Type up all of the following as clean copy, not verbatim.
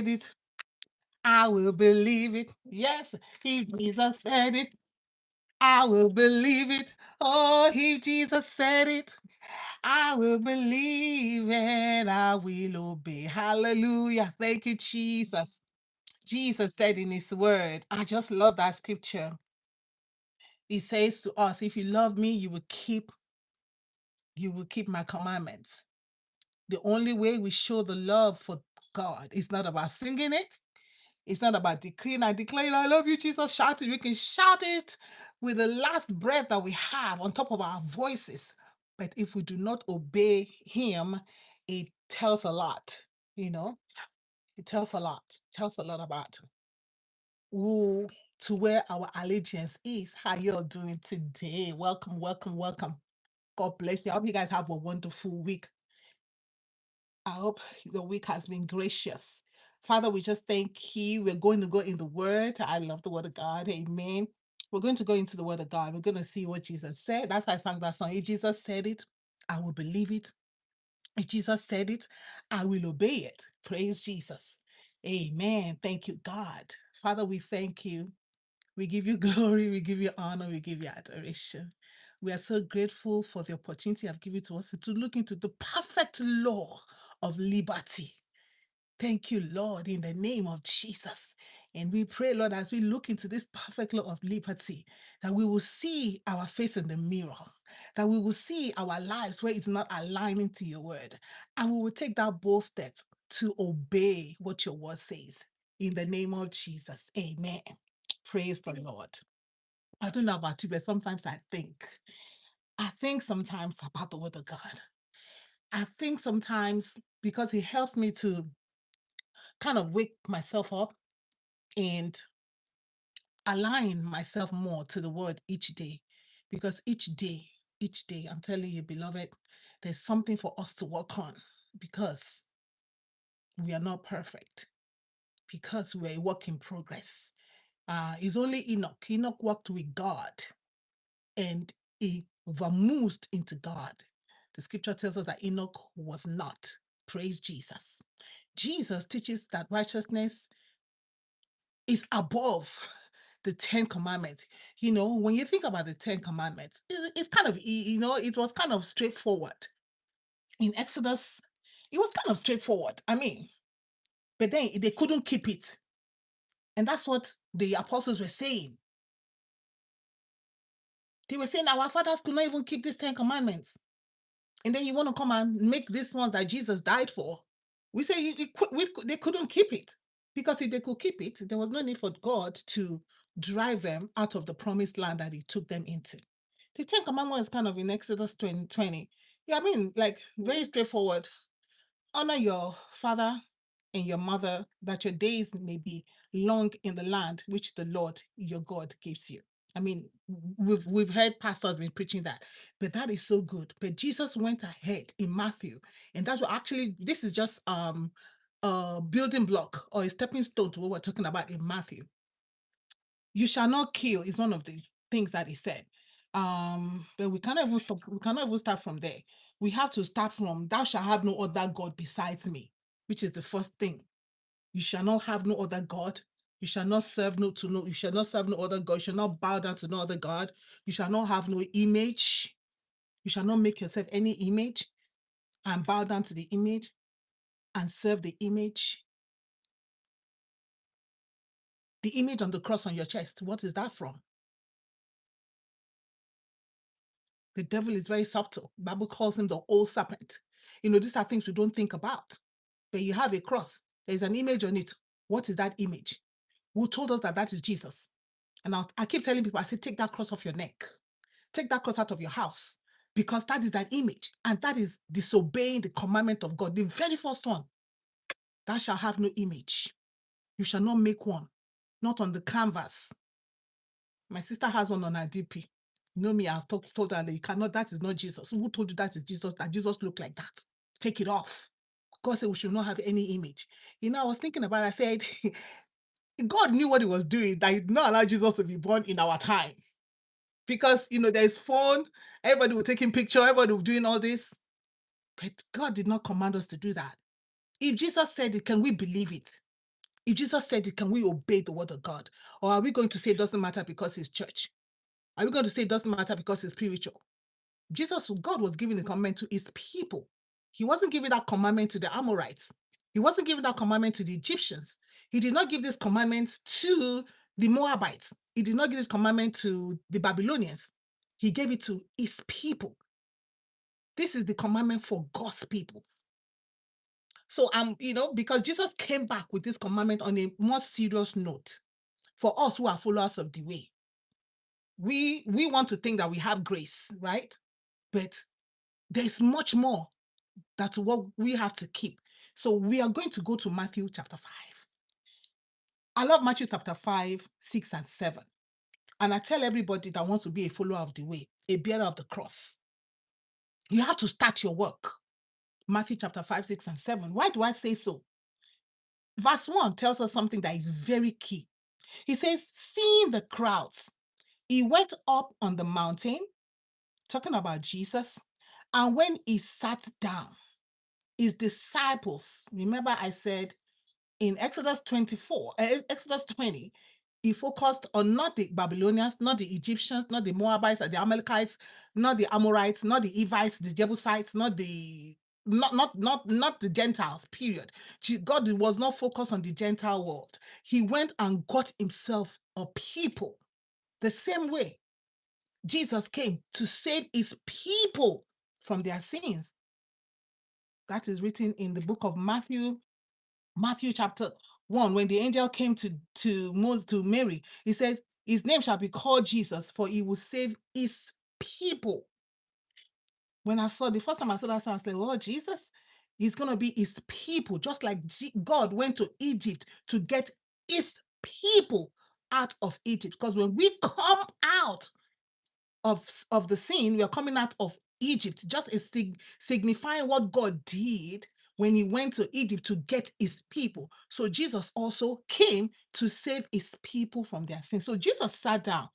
it, I will believe it. Yes, if Jesus said it, I will believe it. Oh, if Jesus said it, I will believe and I will obey. Hallelujah. Thank you, Jesus. Jesus said in his word, I just love that scripture. He says to us, if you love me, you will keep my commandments. The only way we show the love for God is not about singing it. It's not about decreeing and declaring, I love you, Jesus. Shout it. We can shout it with the last breath that we have on top of our voices. But if we do not obey Him, it tells a lot. You know, it tells a lot. It tells a lot about who to where our allegiance is. How you're doing today? Welcome, welcome, welcome. God bless you. I hope you guys have a wonderful week. I hope the week has been gracious. Father, we just thank you. We're going to go in the word. I love the word of God. Amen. We're going to go into the word of God. We're going to see what Jesus said. That's why I sang that song. If Jesus said it, I will believe it. If Jesus said it, I will obey it. Praise Jesus. Amen. Thank you, God. Father, we thank you. We give you glory, we give you honor, we give you adoration. We are so grateful for the opportunity I've given to us to look into the perfect law of liberty. Thank you, Lord, in the name of Jesus. And we pray, Lord, as we look into this perfect law of liberty, that we will see our face in the mirror, that we will see our lives where it's not aligning to your word, and we will take that bold step to obey what your word says. In the name of Jesus, amen. Praise the Lord. I don't know about you, but sometimes I think sometimes about the word of God. I think sometimes because it helps me to kind of wake myself up and align myself more to the word each day. Because each day, I'm telling you, beloved, there's something for us to work on because we are not perfect, because we're a work in progress. It's only Enoch. Enoch walked with God and he vamoosed into God. The scripture tells us that Enoch was not. Praise Jesus. Jesus teaches that righteousness is above the Ten Commandments. When you think about the Ten Commandments, it's kind of, it was kind of straightforward. In Exodus, it was kind of straightforward. I mean, but then they couldn't keep it. And that's what the apostles were saying. They were saying our fathers could not even keep these 10 commandments. And then you want to come and make this one that Jesus died for. We say they couldn't keep it. Because if they could keep it, there was no need for God to drive them out of the promised land that he took them into. The Ten Commandments kind of in Exodus 20. Yeah, I mean, like very straightforward. Honor your father and your mother, that your days may be long in the land which the Lord your God gives you. I mean, we've heard pastors been preaching that, but that is so good. But Jesus went ahead in Matthew, and that's what actually this is just a building block or a stepping stone to what we're talking about in Matthew. You shall not kill is one of the things that he said. But we cannot even stop, we cannot even start from there. We have to start from thou shalt have no other God besides me, which is the first thing. You shall not have no other God. You shall not serve you shall not serve no other God. You shall not bow down to no other God. You shall not have no image. You shall not make yourself any image and bow down to the image and serve the image. The image on the cross on your chest, what is that from? The devil is very subtle. The Bible calls him the old serpent. These are things we don't think about. But you have a cross. There's an image on it. What is that image? Who told us that that is Jesus? And I keep telling people, I say, take that cross off your neck. Take that cross out of your house. Because that is that image. And that is disobeying the commandment of God. The very first one. Thou shalt have no image. You shall not make one. Not on the canvas. My sister has one on her DP. Me, I've told her that you cannot, that is not Jesus. Who told you that is Jesus, that Jesus looked like that? Take it off. God said we should not have any image. I was thinking about it, I said, God knew what he was doing, that he did not allow Jesus to be born in our time. Because, there's phone, everybody was taking picture, everybody was doing all this. But God did not command us to do that. If Jesus said it, can we believe it? If Jesus said it, can we obey the word of God? Or are we going to say it doesn't matter because it's church? Are we going to say it doesn't matter because it's spiritual? God was giving the commandment to his people. He wasn't giving that commandment to the Amorites. He wasn't giving that commandment to the Egyptians. He did not give this commandment to the Moabites. He did not give this commandment to the Babylonians. He gave it to his people. This is the commandment for God's people. So because Jesus came back with this commandment on a more serious note for us who are followers of the way. We want to think that we have grace, right? But there's much more that what we have to keep. So we are going to go to Matthew chapter 5. I love Matthew chapter 5, 6, and 7. And I tell everybody that wants to be a follower of the way, a bearer of the cross, you have to start your work. Matthew chapter 5, 6, and 7. Why do I say so? Verse 1 tells us something that is very key. He says, seeing the crowds, he went up on the mountain, talking about Jesus, and when he sat down, his disciples, remember I said in Exodus 20, he focused on not the Babylonians, not the Egyptians, not the Moabites, or the Amalekites, not the Amorites, not the Evites, the Jebusites, not the Gentiles, period. God was not focused on the Gentile world. He went and got himself a people. The same way Jesus came to save his people from their sins. That is written in the book of Matthew chapter 1. When the angel came to Mary, he says, his name shall be called Jesus, for he will save his people. When the first time I saw that, I was like, oh, Jesus, he's going to be his people, just like God went to Egypt to get his people out of Egypt. Because when we come out of the sin, we are coming out of Egypt, just signifying what God did when he went to Egypt to get his people. So Jesus also came to save his people from their sins. So Jesus sat down.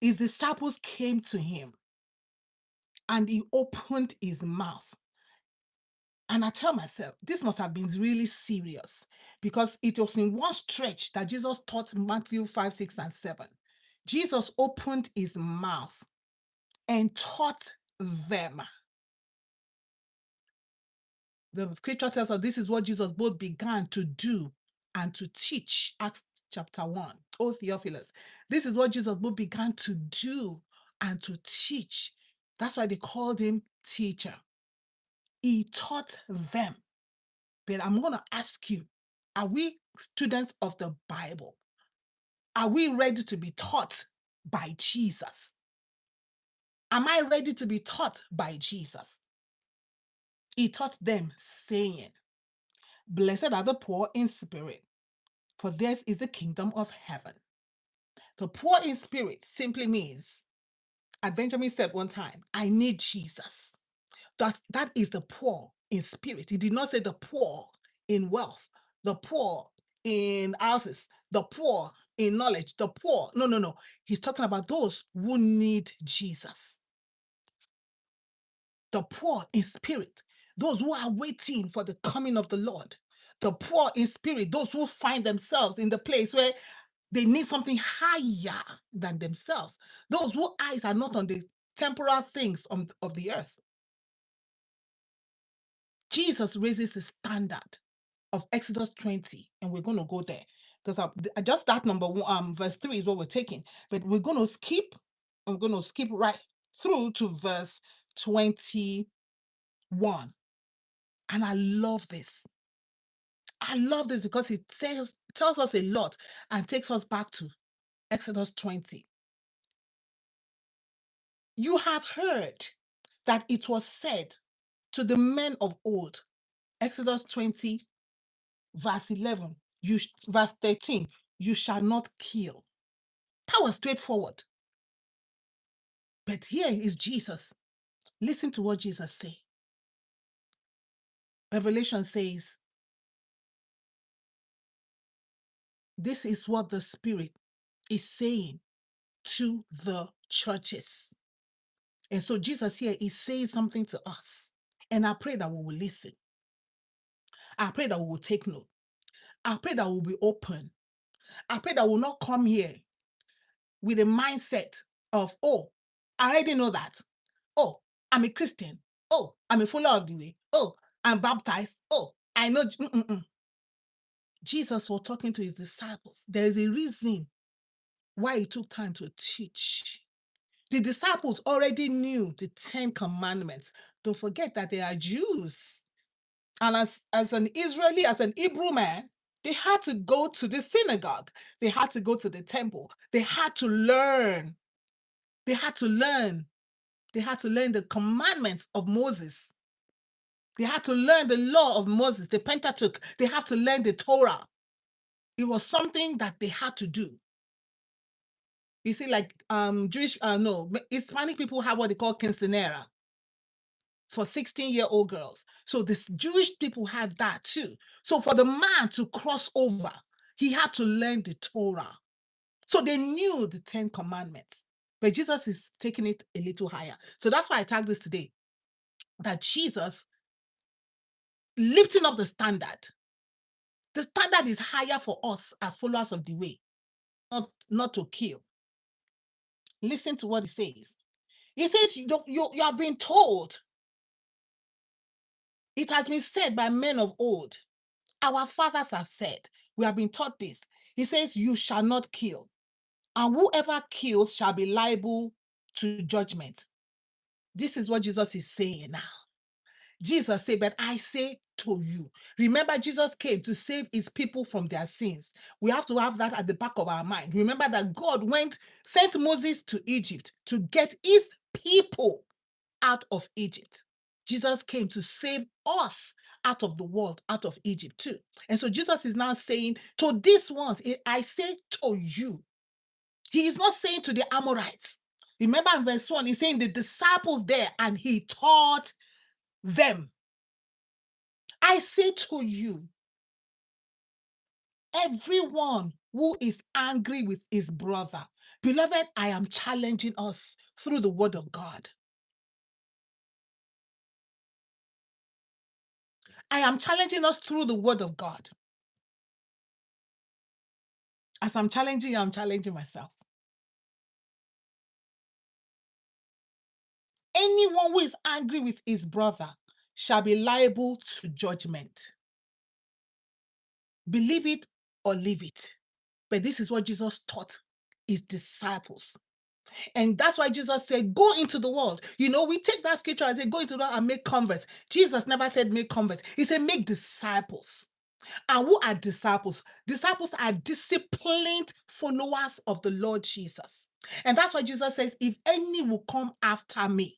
His disciples came to him and he opened his mouth. And I tell myself, this must have been really serious because it was in one stretch that Jesus taught Matthew 5, 6, and 7. Jesus opened his mouth and taught them. The scripture tells us this is what Jesus both began to do and to teach. Acts chapter 1. Oh, Theophilus. This is what Jesus both began to do and to teach. That's why they called him teacher. He taught them. But I'm going to ask you, are we students of the Bible? Are we ready to be taught by Jesus? Am I ready to be taught by Jesus? He taught them, saying, blessed are the poor in spirit, for theirs is the kingdom of heaven. The poor in spirit simply means, as Benjamin said one time, I need Jesus. That is the poor in spirit. He did not say the poor in wealth, the poor in houses, the poor in knowledge, the poor. No. He's talking about those who need Jesus. The poor in spirit, those who are waiting for the coming of the Lord. The poor in spirit, those who find themselves in the place where they need something higher than themselves. Those whose eyes are not on the temporal things of the earth. Jesus raises the standard of Exodus 20, and we're going to go there because just that number 1, verse 3 is what we're taking, but we're going to skip. I'm going to skip right through to verse 21. And I love this. I love this because it tells us a lot and takes us back to Exodus 20. You have heard that it was said to the men of old, Exodus 20, verse 11, verse 13, you shall not kill. That was straightforward. But here is Jesus. Listen to what Jesus said. Revelation says, this is what the Spirit is saying to the churches. And so Jesus here is saying something to us. And I pray that we will listen. I pray that we will take note. I pray that we'll be open. I pray that we'll not come here with a mindset of, oh, I already know that. Oh, I'm a Christian. Oh, I'm a follower of the way. Oh, I'm baptized. Oh, I know. Jesus was talking to his disciples. There is a reason why he took time to teach. The disciples already knew the 10 commandments. Don't forget that they are Jews. And as an Israeli, as an Hebrew man, they had to go to the synagogue. They had to go to the temple. They had to learn. They had to learn. They had to learn the commandments of Moses. They had to learn the law of Moses, the Pentateuch. They had to learn the Torah. It was something that they had to do. You see, like Hispanic people have what they call quinceanera for 16-year-old girls. So this Jewish people had that too. So for the man to cross over, he had to learn the Torah. So they knew the 10 commandments. But Jesus is taking it a little higher. So that's why I tagged this today, that Jesus lifting up the standard. The standard is higher for us as followers of the way, not to kill. Listen to what he says. He says, you have been told. It has been said by men of old. Our fathers have said, we have been taught this. He says, you shall not kill. And whoever kills shall be liable to judgment. This is what Jesus is saying now. Jesus said, but I say to you. Remember, Jesus came to save his people from their sins. We have to have that at the back of our mind. Remember that God sent Moses to Egypt to get his people out of Egypt. Jesus came to save us out of the world, out of Egypt too. And so Jesus is now saying to these ones, I say to you. He is not saying to the Amorites. Remember in verse 1, he's saying the disciples there, and he taught them. I say to you, everyone who is angry with his brother, beloved, I am challenging us through the word of God. I am challenging us through the word of God. As I'm challenging you, I'm challenging myself. Anyone who is angry with his brother shall be liable to judgment. Believe it or leave it. But this is what Jesus taught his disciples. And that's why Jesus said, go into the world. We take that scripture and say, go into the world and make converts. Jesus never said make converts. He said make disciples. And who are disciples? Disciples are disciplined followers of the Lord Jesus. And that's why Jesus says, if any will come after me.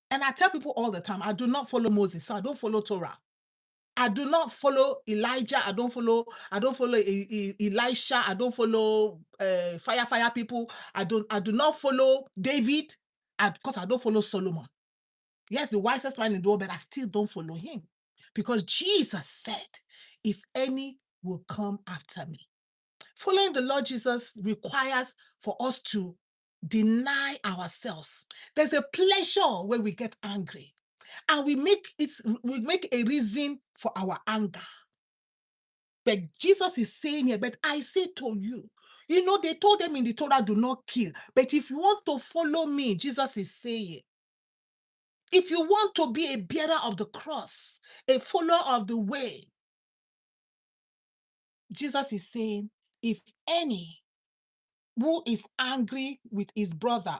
And I tell people all the time, I do not follow Moses, so I don't follow Torah. I do not follow Elijah. I don't follow Elisha. I don't follow fire people. I do not follow David, because I don't follow Solomon. Yes, the wisest man in the world, but I still don't follow him. Because Jesus said, if any will come after me. Following the Lord Jesus requires for us to deny ourselves. There's a pleasure when we get angry. And we make a reason for our anger. But Jesus is saying here, but I say to you, they told them in the Torah, do not kill. But if you want to follow me, Jesus is saying, if you want to be a bearer of the cross, a follower of the way, Jesus is saying, if any who is angry with his brother,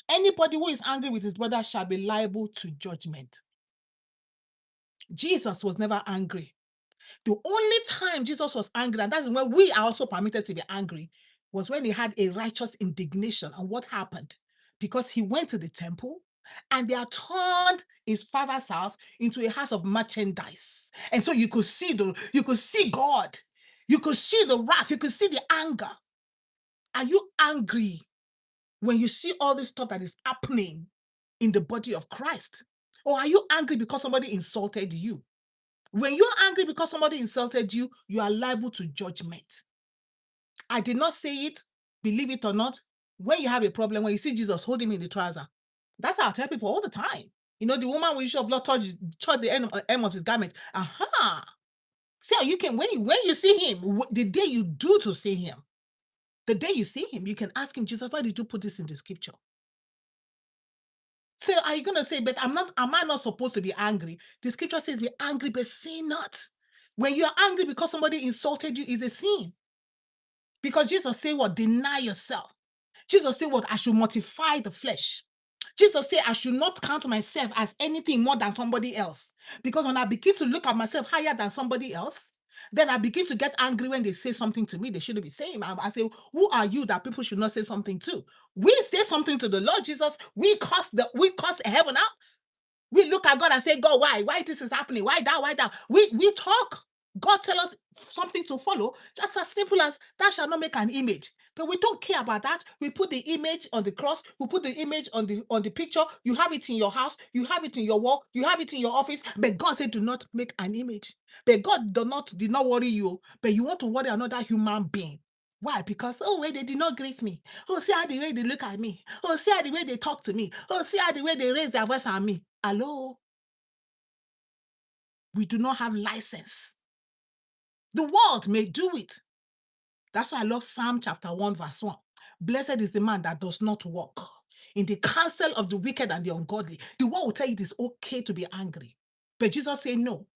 anybody who is angry with his brother shall be liable to judgment. Jesus was never angry. The only time Jesus was angry, and that's when we are also permitted to be angry, was when he had a righteous indignation. And what happened? Because he went to the temple and they had turned his father's house into a house of merchandise. And so you could see God. You could see the wrath. You could see the anger. Are you angry when you see all this stuff that is happening in the body of Christ? Or are you angry because somebody insulted you? When you're angry because somebody insulted you, you are liable to judgment. I did not say it, believe it or not. When you have a problem, when you see Jesus, hold him in the trouser. That's how I tell people all the time. The woman with issue of blood touched the hem of his garment. Aha! See how you can, when you see him, the day you do to see him, the day you see him, you can ask him, Jesus, why did you put this in the scripture? So are you gonna say, but am I not supposed to be angry? The scripture says be angry, but sin not. When you are angry because somebody insulted you, is a sin. Because Jesus said what? Deny yourself. Jesus said what? I should mortify the flesh. Jesus said I should not count myself as anything more than somebody else. Because when I begin to look at myself higher than somebody else, then I begin to get angry when they say something to me they shouldn't be saying. I say, who are you that people should not say something to? We say something to the Lord Jesus. We cast heaven out. We look at God and say, God, why? Why this is happening? Why that? Why that? We talk. God tell us something to follow. Just as simple as thou shalt not make an image. But we don't care about that. We put the image on the cross. We put the image on the picture. You have it in your house. You have it in your wall. You have it in your office. But God said, do not make an image. But God did not worry you. But you want to worry another human being. Why? Because, oh, wait, they did not greet me. Oh, see how the way they look at me. Oh, see how the way they talk to me. Oh, see how the way they raise their voice at me. Hello? We do not have license. The world may do it. That's why I love Psalm chapter 1, verse 1. Blessed is the man that does not walk in the counsel of the wicked and the ungodly. The world will tell you it is okay to be angry. But Jesus said, no.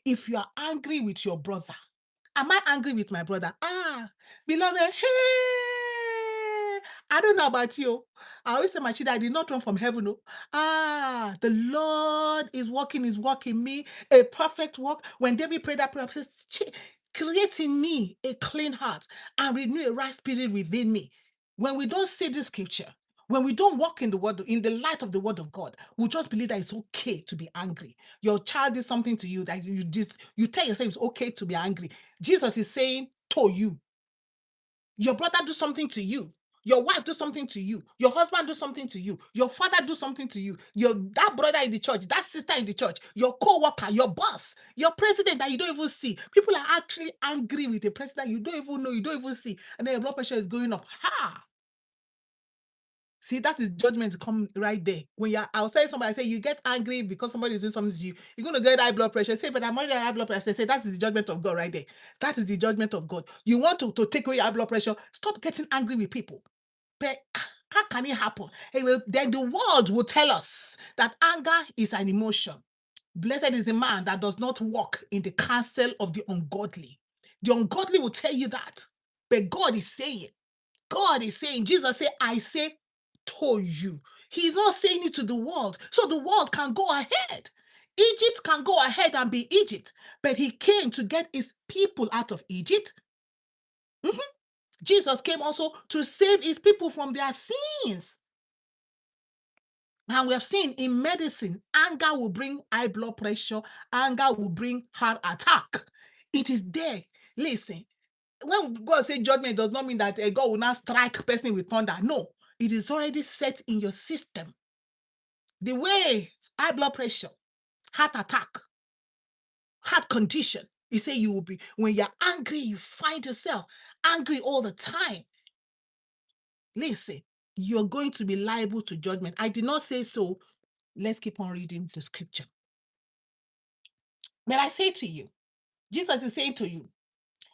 If you are angry with your brother, am I angry with my brother? Beloved, hey, I don't know about you. I always say, my children, I did not run from heaven. No. The Lord is working me a perfect work. When David prayed that prayer, he says, create in me a clean heart and renew a right spirit within me. When we don't see this scripture, when we don't walk in the word, in the light of the word of God, we just believe that it's okay to be angry. Your child did something to you that you tell yourself it's okay to be angry. Jesus is saying to you. Your brother do something to you. Your wife do something to you. Your husband do something to you. Your father do something to you. That brother in the church, that sister in the church, your co-worker, your boss, your president that you don't even see. People are actually angry with the president you don't even know, you don't even see, and then your blood pressure is going up. See, that is judgment come right there. When you're outside somebody, say you get angry because somebody is doing something to you, you're going to get high blood pressure. Say, but I'm already high blood pressure. Say, that is the judgment of God right there. That is the judgment of God. You want to take away your high blood pressure, stop getting angry with people. But how can it happen? Then the world will tell us that anger is an emotion. Blessed is the man that does not walk in the counsel of the ungodly. The ungodly will tell you that. But God is saying, Jesus said, I say to you. He's not saying it to the world. So the world can go ahead. Egypt can go ahead and be Egypt. But he came to get his people out of Egypt. Jesus came also to save his people from their sins. And we have seen in medicine, anger will bring high blood pressure, anger will bring heart attack. It is there. Listen, when God says judgment, it does not mean that God will not strike person with thunder. No, it is already set in your system. The way high blood pressure, heart attack, heart condition, he said you will be, when you're angry, you find yourself angry all the time. Listen, you're going to be liable to judgment. I did not say so. Let's keep on reading the scripture. But I say to you, Jesus is saying to you,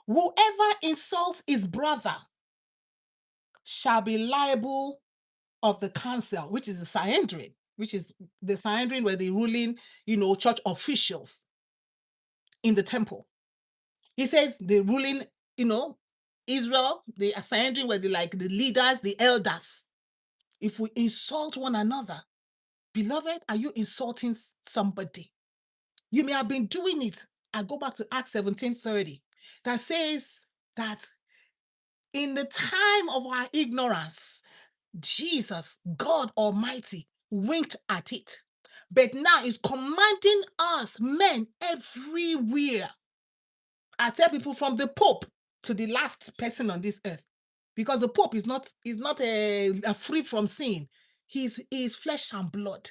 whoever insults his brother shall be liable of the council, which is the Sanhedrin, which is the Sanhedrin were the ruling, church officials in the temple. He says the ruling, Israel, the Sanhedrin were the leaders, the elders. If we insult one another, beloved, are you insulting somebody? You may have been doing it. I go back to Acts 17:30 that says that in the time of our ignorance, Jesus, God Almighty, winked at it. But now he's commanding us, men, everywhere. I tell people from the Pope to the last person on this earth, because the Pope is not a free from sin. He is flesh and blood.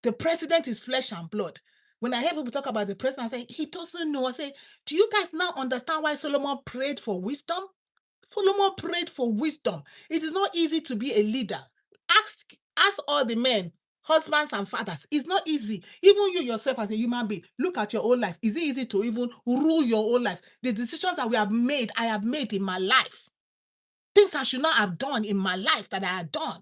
The president is flesh and blood. When I hear people talk about the president, I say, he doesn't know. I say, do you guys now understand why Solomon prayed for wisdom? Solomon prayed for wisdom. It is not easy to be a leader. Ask all the men husbands and fathers, it's not easy. Even you yourself as a human being, look at your own life. Is it easy to even rule your own life? The decisions that we have made, I have made in my life. Things I should not have done in my life that I had done.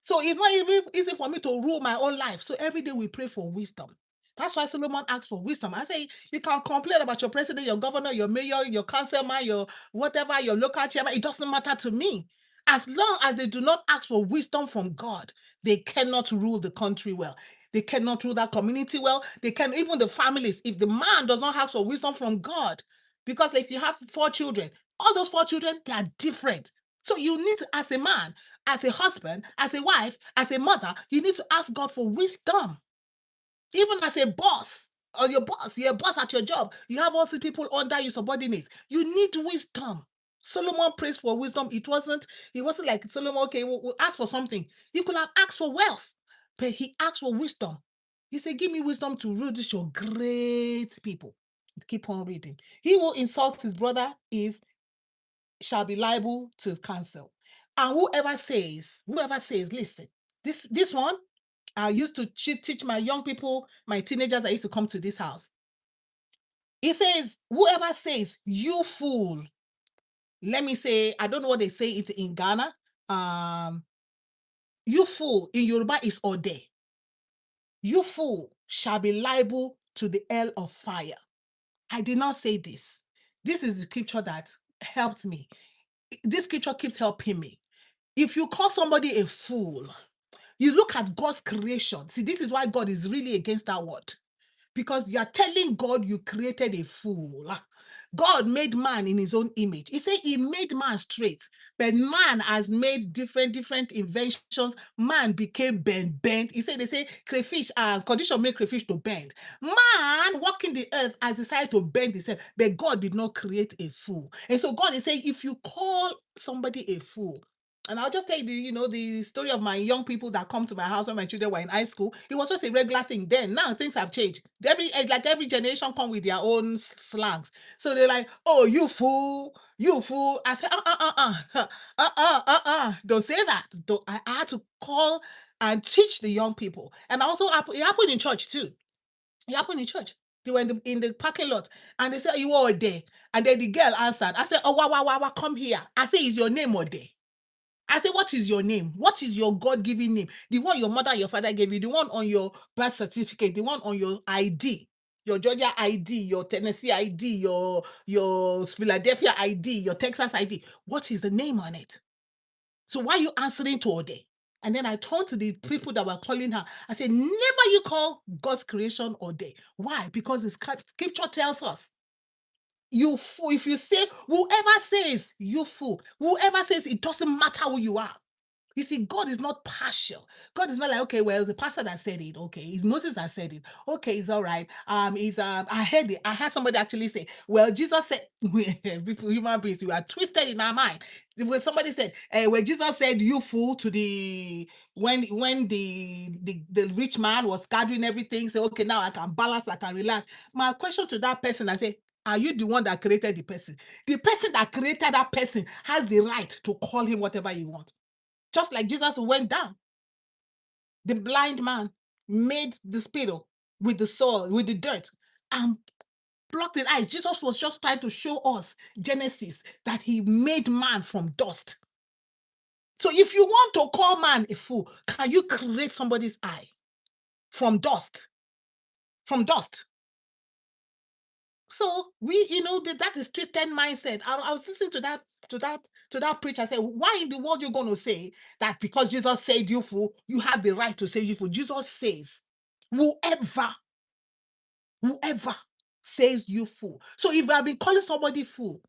So it's not even easy for me to rule my own life. So every day we pray for wisdom. That's why Solomon asks for wisdom. I say you can complain about your president, your governor, your mayor, your councilman, your whatever, your local chairman. It doesn't matter to me. As long as they do not ask for wisdom from God, they cannot rule the country well. They cannot rule that community well. They can even the families. If the man does not ask for wisdom from God, because if you have 4 children, all those 4 children, they are different. So you need to, as a man, as a husband, as a wife, as a mother, you need to ask God for wisdom. Even as a boss, or you're a boss at your job, you have all these people under you, subordinates. You need wisdom. Solomon prays for wisdom. It wasn't like Solomon, okay, we'll ask for something. He could have asked for wealth, but he asked for wisdom. He said, give me wisdom to rule this your great people. Keep on reading. He who insults his brother is shall be liable to counsel. And whoever says, listen, this one, I used to teach my young people, my teenagers that used to come to this house. He says, whoever says, you fool, let me say, I don't know what they say it in Ghana. Um, you fool in Yoruba is ode. You fool shall be liable to the hell of fire. I did not say this. This is the scripture that helped me. This scripture keeps helping me. If you call somebody a fool, you look at God's creation. See, this is why God is really against that word. Because you are telling God you created a fool. God made man in his own image. He said he made man straight, but man has made different inventions. Man became bent. He said, they say crayfish, condition made crayfish to bend. Man walking the earth has decided to bend himself, but God did not create a fool. And so God is saying, if you call somebody a fool, and I'll just tell you the story of my young people that come to my house when my children were in high school. It was just a regular thing then. Now things have changed. Every generation come with their own slangs. So they're like, "Oh, you fool, you fool." I said, Don't say that. Don't, I had to call and teach the young people. And also, it happened in church too. It happened in church. They were in the parking lot and they said, "You are there." And then the girl answered. I said, "Oh, wow, come here." I said, "Is your name Ode?" I say, what is your name? What is your God-given name? The one your mother and your father gave you, the one on your birth certificate, the one on your ID, your Georgia ID, your Tennessee ID, your Philadelphia ID, your Texas ID. What is the name on it? So why are you answering to Ode? And then I turned to the people that were calling her. I said, never you call God's creation Ode. Why? Because the scripture tells us you fool. If you say, whoever says you fool, whoever says it doesn't matter who you are. You see, God is not partial. God is not like, okay, well, it's the pastor that said it. Okay, it's Moses that said it. Okay, it's all right. I heard it. I had somebody actually say, well, Jesus said, people, human beings, we are twisted in our mind. When somebody said, when Jesus said, you fool, to the when the rich man was gathering everything, say, okay, now I can balance, I can relax. My question to that person, I say, are you the one that created the person? The person that created that person has the right to call him whatever he wants. Just like Jesus went down, the blind man made the spittle with the soil, with the dirt, and blocked the eyes. Jesus was just trying to show us Genesis that he made man from dust. So if you want to call man a fool, can you create somebody's eye from dust? From dust. So that is twisted mindset. I was listening to that preacher say, why in the world you're going to say that because Jesus said you fool, you have the right to say you fool? Jesus says, whoever whoever says you fool. So if you have been calling somebody fool,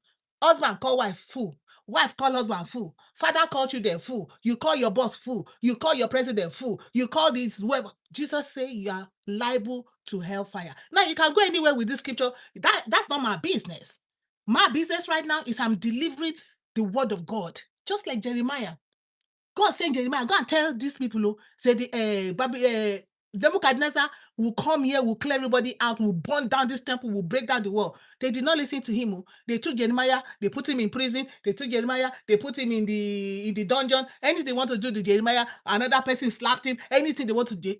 husband call wife call husband fool, father call children fool, you call your boss fool, you call your president fool, you call this whoever. Jesus say you are liable to hellfire. Now you can go anywhere with this scripture. That's not my business. My business right now is I'm delivering the word of God. Just like Jeremiah. God saying, Jeremiah, go and tell these people, say the Nebuchadnezzar will come here, will clear everybody out, will burn down this temple, will break down the wall. They did not listen to him. They took Jeremiah, they put him in prison. They took Jeremiah, they put him in the dungeon. Anything they want to do to Jeremiah, another person slapped him. Anything they want to do.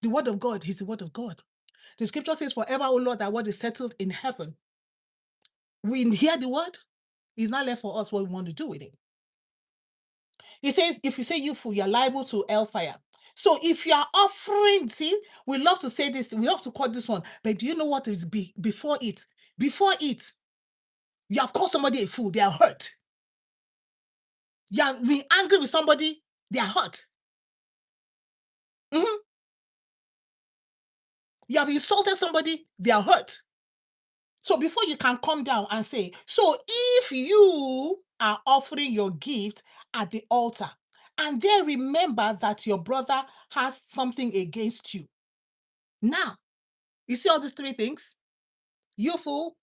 The word of God is the word of God. The scripture says, forever, O Lord, thy word is settled in heaven. We hear the word, it's not left for us what we want to do with it. He says, if you say youthful, you're liable to hellfire. So if you are offering, see, we love to say this, we love to call this one, but do you know what is before it? Before it, you have called somebody a fool, they are hurt. You have been angry with somebody, they are hurt. Mhm. You have insulted somebody, they are hurt. So before you can come down and say, so if you are offering your gift at the altar and then remember that your brother has something against you. Now, you see all these three things? Youthful,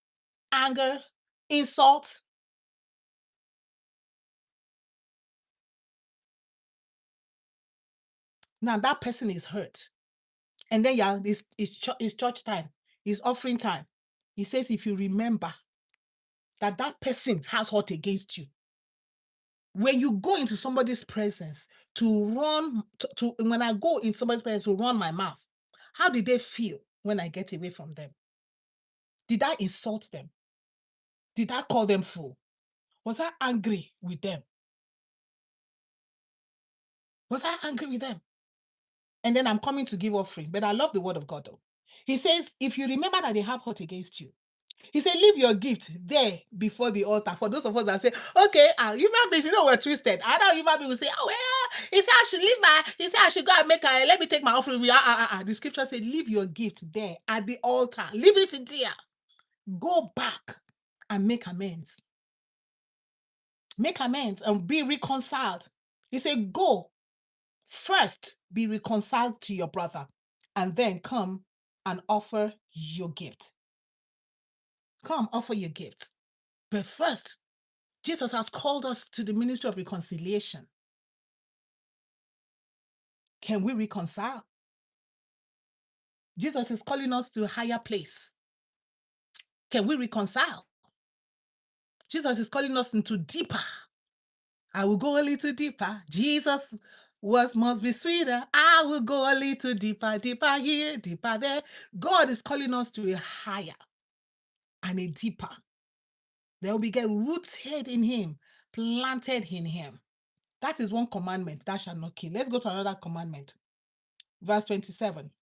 anger, insult. Now that person is hurt. And then yeah, it's church time, it's offering time. He says, if you remember that that person has hurt against you, when you go into somebody's presence to run, when I go in somebody's presence to run my mouth, how did they feel when I get away from them? Did I insult them? Did I call them fool? Was I angry with them? Was I angry with them? And then I'm coming to give offering. But I love the word of God though. He says, if you remember that they have hurt against you, he said, leave your gift there before the altar. For those of us that say, okay, human beings, we're twisted. I know human beings will say, oh, well, he said, I should leave he said, I should go and let me take my offering. The scripture said, leave your gift there at the altar. Leave it there. Go back and make amends. Make amends and be reconciled. He said, go first, be reconciled to your brother, and then come and offer your gift. Come, offer your gift. But first, Jesus has called us to the ministry of reconciliation. Can we reconcile? Jesus is calling us to a higher place. Can we reconcile? Jesus is calling us into deeper. I will go a little deeper. Jesus must be sweeter. I will go a little deeper, deeper here, deeper there. God is calling us to a higher and a deeper. Then we get rooted in him, planted in him. That is one commandment, thou shalt not kill. Let's go to another commandment. Verse 27.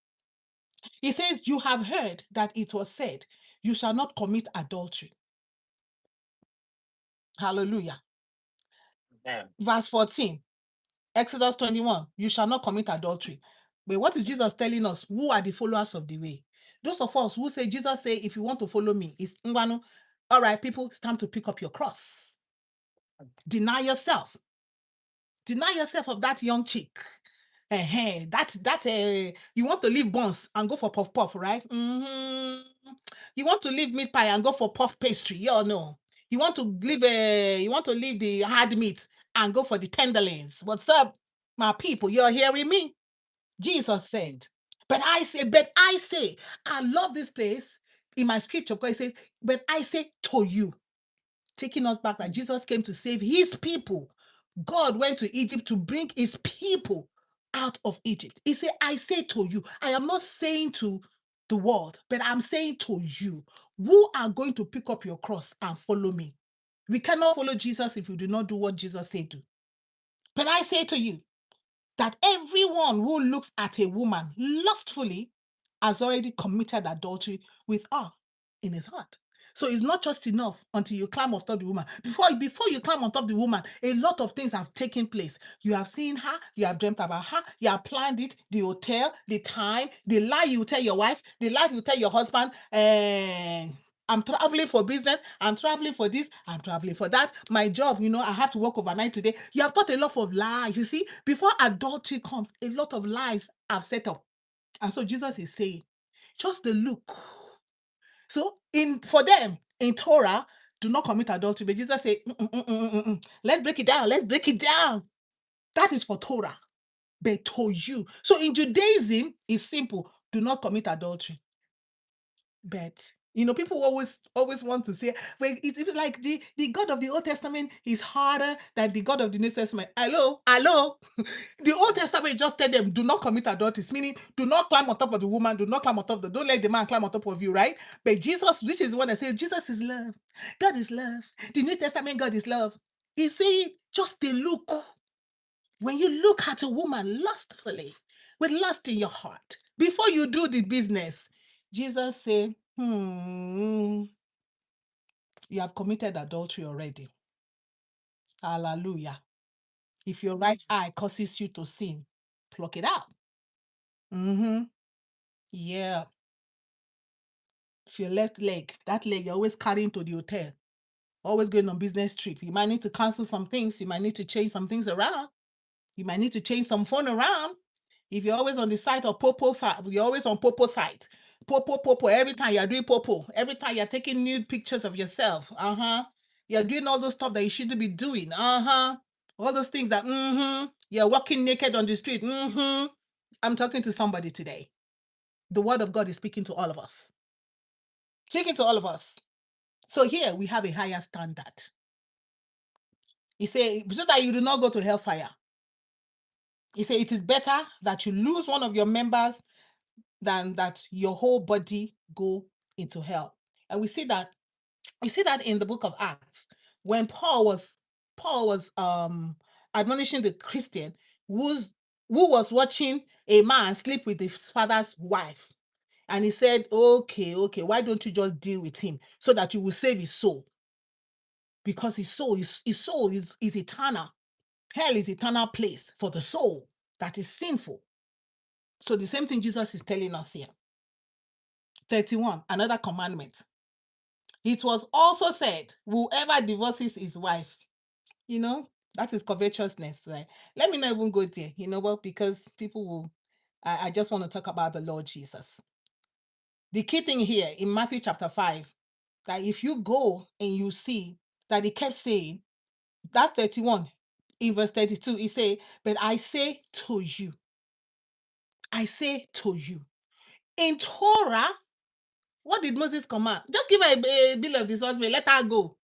He says, you have heard that it was said, you shall not commit adultery. Hallelujah. Amen. Verse 14. Exodus 21, you shall not commit adultery. But what is Jesus telling us? Who are the followers of the way? Those of us who say, Jesus say, if you want to follow me, it's Ngwanu. All right, people, it's time to pick up your cross. Deny yourself. Deny yourself of that young chick. You want to leave buns and go for puff puff, right? Mm-hmm. You want to leave meat pie and go for puff pastry. You all know. You want to leave the hard meat and go for the tenderloins. What's up, my people? You're hearing me? Jesus said, but I say, I love this place in my scripture because it says, but I say to you, taking us back that Jesus came to save his people. God went to Egypt to bring his people out of Egypt. He said, I say to you, I am not saying to the world, but I'm saying to you, who are going to pick up your cross and follow me. We cannot follow Jesus if we do not do what Jesus said to. But I say to you that everyone who looks at a woman lustfully has already committed adultery with her in his heart. So it's not just enough until you climb on top of the woman. Before you climb on top of the woman, a lot of things have taken place. You have seen her, you have dreamt about her, you have planned it, the hotel, the time, the lie you tell your wife, the lie you tell your husband, I'm traveling for business, I'm traveling for this, I'm traveling for that. My job, I have to work overnight today. You have thought a lot of lies. You see, before adultery comes, a lot of lies have set up. And so Jesus is saying, just the look. So for them, in Torah, do not commit adultery. But Jesus said, let's break it down. Let's break it down. That is for Torah. but to you. So in Judaism, it's simple. Do not commit adultery. But people always want to say, well, it's like the God of the Old Testament is harder than the God of the New Testament. Hello. The Old Testament just tell them, do not commit adultery, meaning do not climb on top of the woman, do not climb on top of don't let the man climb on top of you, right? But Jesus, which is what I say, Jesus is love. God is love. The New Testament, God is love. You see, just the look. When you look at a woman lustfully, with lust in your heart, before you do the business, Jesus said, you have committed adultery already. Hallelujah. If your right eye causes you to sin, pluck it out. Yeah. If your left leg, that leg, you're always carrying to the hotel, always going on business trip. You might need to cancel some things. You might need to change some things around. You might need to change some phone around. If you're always on the site of Popo site, you're always on Popo site. Popo. Every time you're doing Popo, every time you're taking nude pictures of yourself. You're doing all those stuff that you shouldn't be doing. All those things that you're walking naked on the street. I'm talking to somebody today. The word of God is speaking to all of us. Speaking to all of us. So here we have a higher standard. He said, so that you do not go to hellfire. He said, it is better that you lose one of your members than that your whole body go into hell. And we see that in the book of Acts, when Paul was admonishing the Christian who was watching a man sleep with his father's wife. And he said, okay, why don't you just deal with him so that you will save his soul? Because his soul is eternal. Hell is eternal place for the soul that is sinful. So the same thing Jesus is telling us here. 31, another commandment. It was also said, whoever divorces his wife, that is covetousness, right? Let me not even go there, but because people will, I just want to talk about the Lord Jesus. The key thing here in Matthew chapter 5, that if you go and you see that he kept saying, that's 31, in verse 32, he said, but I say to you. In Torah, what did Moses command? Just give her a bill of divorcement, let her go.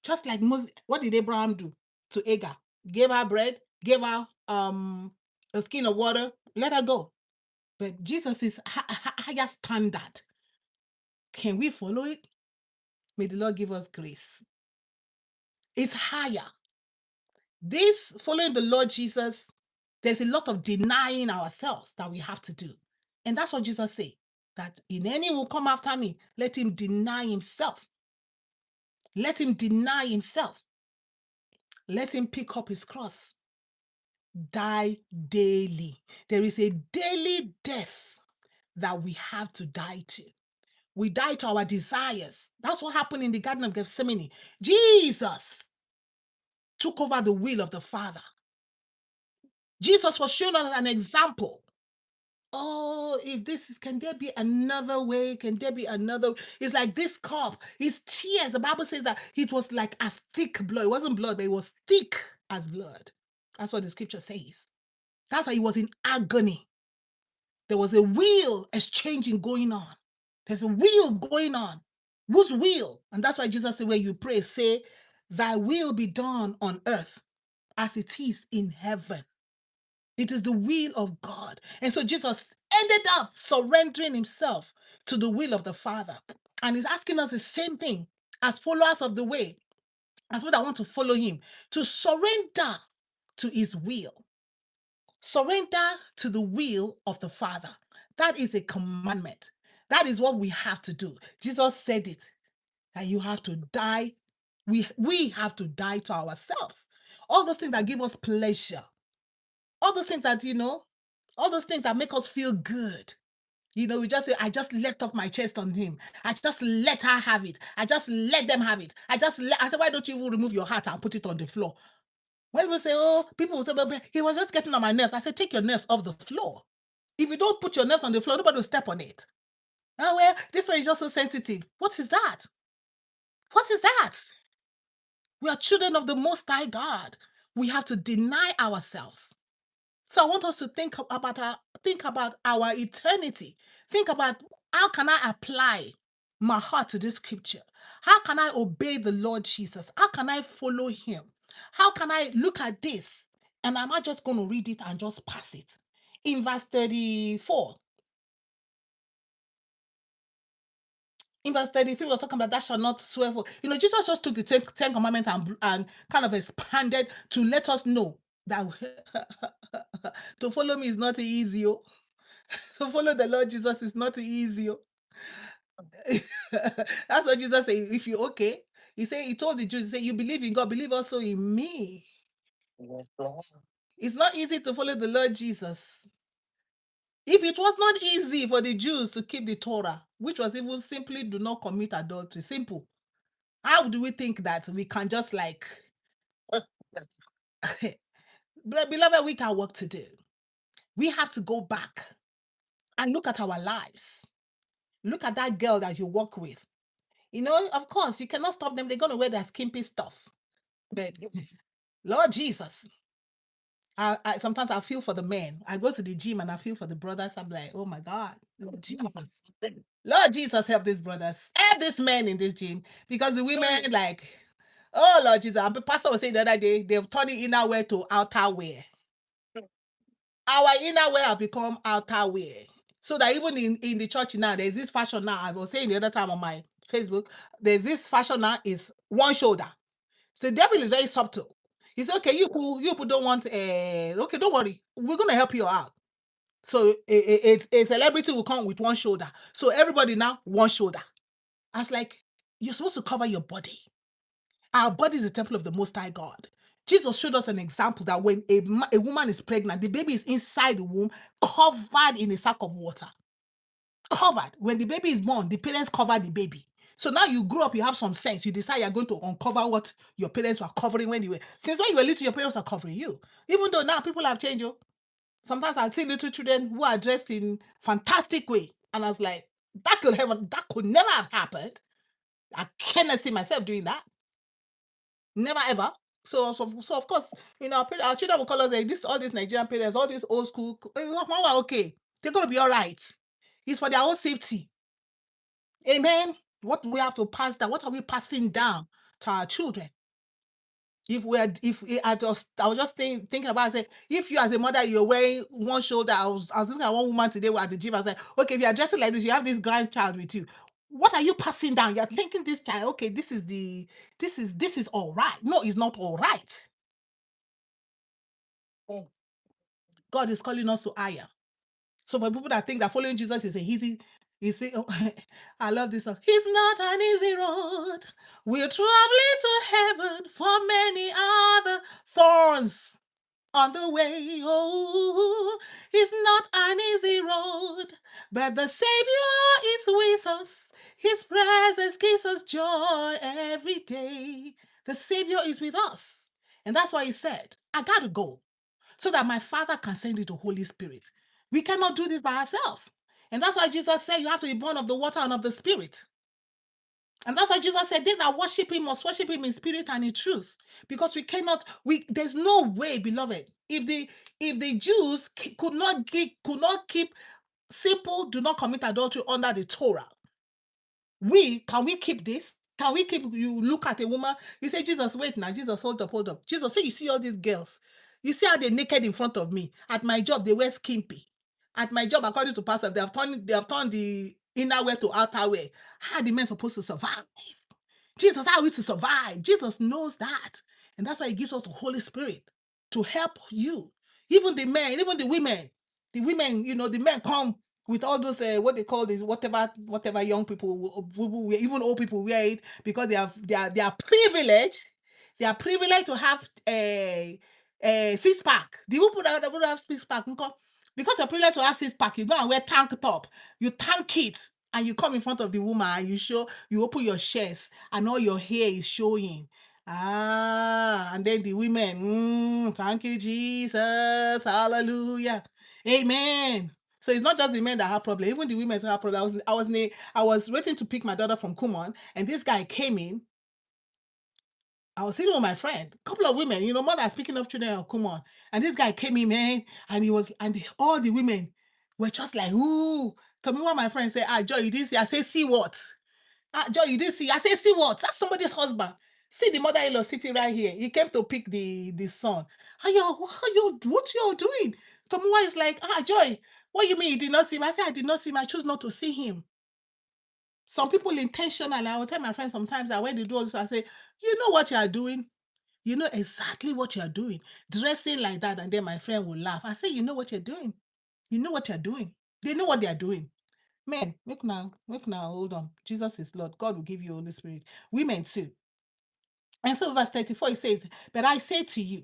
Just like Moses, what did Abraham do to Hagar? Gave her bread, gave her a skin of water, let her go. But Jesus is higher standard. Can we follow it? May the Lord give us grace. It's higher. This following the Lord Jesus, there's a lot of denying ourselves that we have to do. And that's what Jesus said, that if any will come after me, let him deny himself. Let him deny himself. Let him pick up his cross. Die daily. There is a daily death that we have to die to. We die to our desires. That's what happened in the Garden of Gethsemane. Jesus took over the will of the Father. Jesus was shown as an example. Oh, can there be another way? Can there be another? It's like this cup, his tears. The Bible says that it was like as thick blood. It wasn't blood, but it was thick as blood. That's what the scripture says. That's why he was in agony. There was a will exchanging going on. There's a will going on. Whose will? And that's why Jesus said, when you pray, say, thy will be done on earth as it is in heaven. It is the will of God. And so Jesus ended up surrendering himself to the will of the Father. And he's asking us the same thing as followers of the way, as what I want to follow him, to surrender to his will. Surrender to the will of the Father. That is a commandment. That is what we have to do. Jesus said it, that you have to die. We have to die to ourselves. All those things that give us pleasure. All those things that, all those things that make us feel good. We just say, I just let off my chest on him. I just let her have it. I just let them have it. I said, why don't you even remove your heart and put it on the floor? When people will say, well, he was just getting on my nerves. I said, take your nerves off the floor. If you don't put your nerves on the floor, nobody will step on it. Oh, well, this one is just so sensitive. What is that? What is that? We are children of the Most High God. We have to deny ourselves. So I want us to think about our eternity. Think about, how can I apply my heart to this scripture? How can I obey the Lord Jesus? How can I follow him? How can I look at this? And am I just going to read it and just pass it? In verse 34, in verse 33, was talking about that shall not swear for. Jesus just took the Ten Commandments and kind of expanded to let us know that to follow me is not easy. Oh. To follow the Lord Jesus is not easy. Oh. That's what Jesus said. If you okay, he told the Jews, he said, you believe in God, believe also in me. It's not easy to follow the Lord Jesus. If it was not easy for the Jews to keep the Torah, which was even simply do not commit adultery, simple. How do we think that we can just like, beloved, we can work to do. We have to go back and look at our lives. Look at that girl that you work with. Of course, you cannot stop them. They're going to wear their skimpy stuff. But Lord Jesus, sometimes I feel for the men. I go to the gym and I feel for the brothers. I'm like, oh my God, Lord Jesus. Lord Jesus, help these brothers. Help these men in this gym. Because the women, like, oh Lord Jesus. The pastor was saying the other day, they've turned the inner wear to outer wear. Our inner wear have become outer wear. So that even in the church now, there's this fashion now. I was saying the other time on my Facebook, there's this fashion now is one shoulder. So the devil is very subtle. He said, okay, you don't want okay, don't worry. We're gonna help you out. So a celebrity will come with one shoulder. So everybody now one shoulder. I was like, you're supposed to cover your body. Our body is the temple of the Most High God. Jesus showed us an example that when a woman is pregnant, the baby is inside the womb, covered in a sack of water. Covered. When the baby is born, the parents cover the baby. So now you grow up, you have some sense. You decide you're going to uncover what your parents were covering when you were. Since when you were little, your parents are covering you. Even though now people have changed you. Sometimes I see little children who are dressed in fantastic way. And I was like, that could never have happened. I cannot see myself doing that. Never ever. So of course, our children will call us like this, all these Nigerian parents, all these old school, okay. They're gonna be all right. It's for their own safety. Amen. What we have to pass down, what are we passing down to our children? I was just thinking about, I said, if you as a mother, you're wearing one shoulder, I was looking at one woman today at the gym. I was like, okay, if you're dressing like this, you have this grandchild with you. What are you passing down? You're thinking this child, okay, this is all right. No, it's not all right. God is calling us to higher. So for people that think that following Jesus is a easy, you see, I love this song. It's not an easy road. We're traveling to heaven for many other thorns on the way. Oh, it's not an easy road, but the Savior is with us. His presence gives us joy every day. The Savior is with us. And that's why he said, I got to go so that my Father can send you the Holy Spirit. We cannot do this by ourselves. And that's why Jesus said you have to be born of the water and of the Spirit. And that's why Jesus said, they that worship him must worship him in spirit and in truth. Because there's no way, beloved. If the Jews could not keep simple, do not commit adultery under the Torah, can we keep this? Can we keep, you look at a woman, you say, Jesus, wait now. Jesus, hold up. Jesus, say, you see all these girls. You see how they're naked in front of me. At my job, they wear skimpy. At my job, according to pastor, they have turned the inner wear to outer wear. How are the men supposed to survive? Jesus, how are we to survive? Jesus knows that. And that's why he gives us the Holy Spirit to help you. Even the men, even the women. The women, the men come with all those, what they call this, whatever young people, even old people wear it because they are privileged. They are privileged to have a six-pack. The people that don't have six-pack, because you're privileged to have six-pack, you go and wear tank top. You tank it and you come in front of the woman and you open your chest and all your hair is showing. And then the women, thank you, Jesus, hallelujah, amen. So it's not just the men that have problem, even the women have problem. I was waiting to pick my daughter from Kumon, and this guy came in. I was sitting with my friend, a couple of women, mothers picking up children, come on. And this guy came in, man, and all the women were just like, ooh. Tell me what my friend said, Joy, you didn't see. I say, see what? Joy, you didn't see. I say, see what? That's somebody's husband. See the mother-in-law sitting right here. He came to pick the son. What you doing? Tomiwa is like, Joy, what you mean you did not see him? I said, I did not see him. I chose not to see him. Some people intentionally, I will tell my friends sometimes that when they do all this, I say, you know what you are doing? You know exactly what you are doing. Dressing like that, and then my friend will laugh. I say, you know what you're doing. You know what you're doing. They know what they are doing. Men, make now, hold on. Jesus is Lord. God will give you Holy Spirit. Women too. And so verse 34, it says, but I say to you,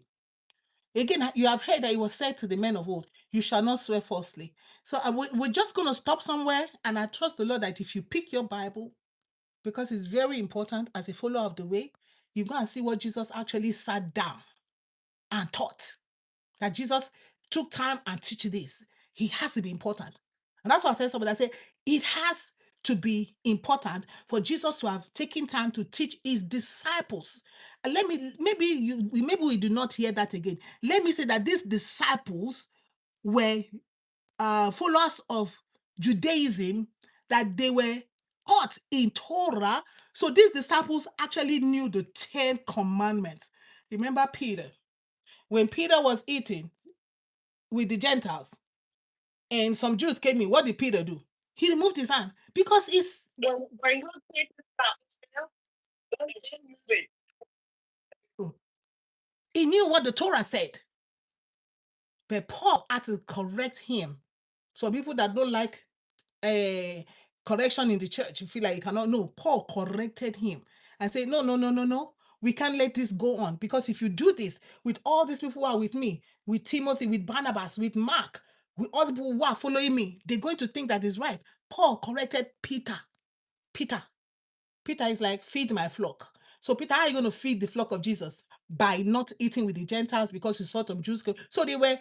again, you have heard that it was said to the men of old, you shall not swear falsely. So we're just going to stop somewhere, and I trust the Lord that if you pick your Bible, because it's very important as a follower of the way, you go and see what Jesus actually sat down and taught. That Jesus took time and teach this. He has to be important. And that's why I said somebody, I said, it has to be important for Jesus to have taken time to teach his disciples. And maybe we do not hear that again. Let me say that these disciples were followers of Judaism, that they were taught in Torah. So these disciples actually knew the 10 commandments. Remember Peter? When Peter was eating with the Gentiles and some Jews came in, what did Peter do? He removed his hand because he knew what the Torah said. But Paul had to correct him. So people that don't like correction in the church, you feel like you cannot know. Paul corrected him and said, no. We can't let this go on, because if you do this with all these people who are with me, with Timothy, with Barnabas, with Mark, with all the people who are following me, they're going to think that is right. Paul corrected Peter. Peter is like, feed my flock. So Peter, how are you going to feed the flock of Jesus? By not eating with the Gentiles, because you saw some Jews. So they were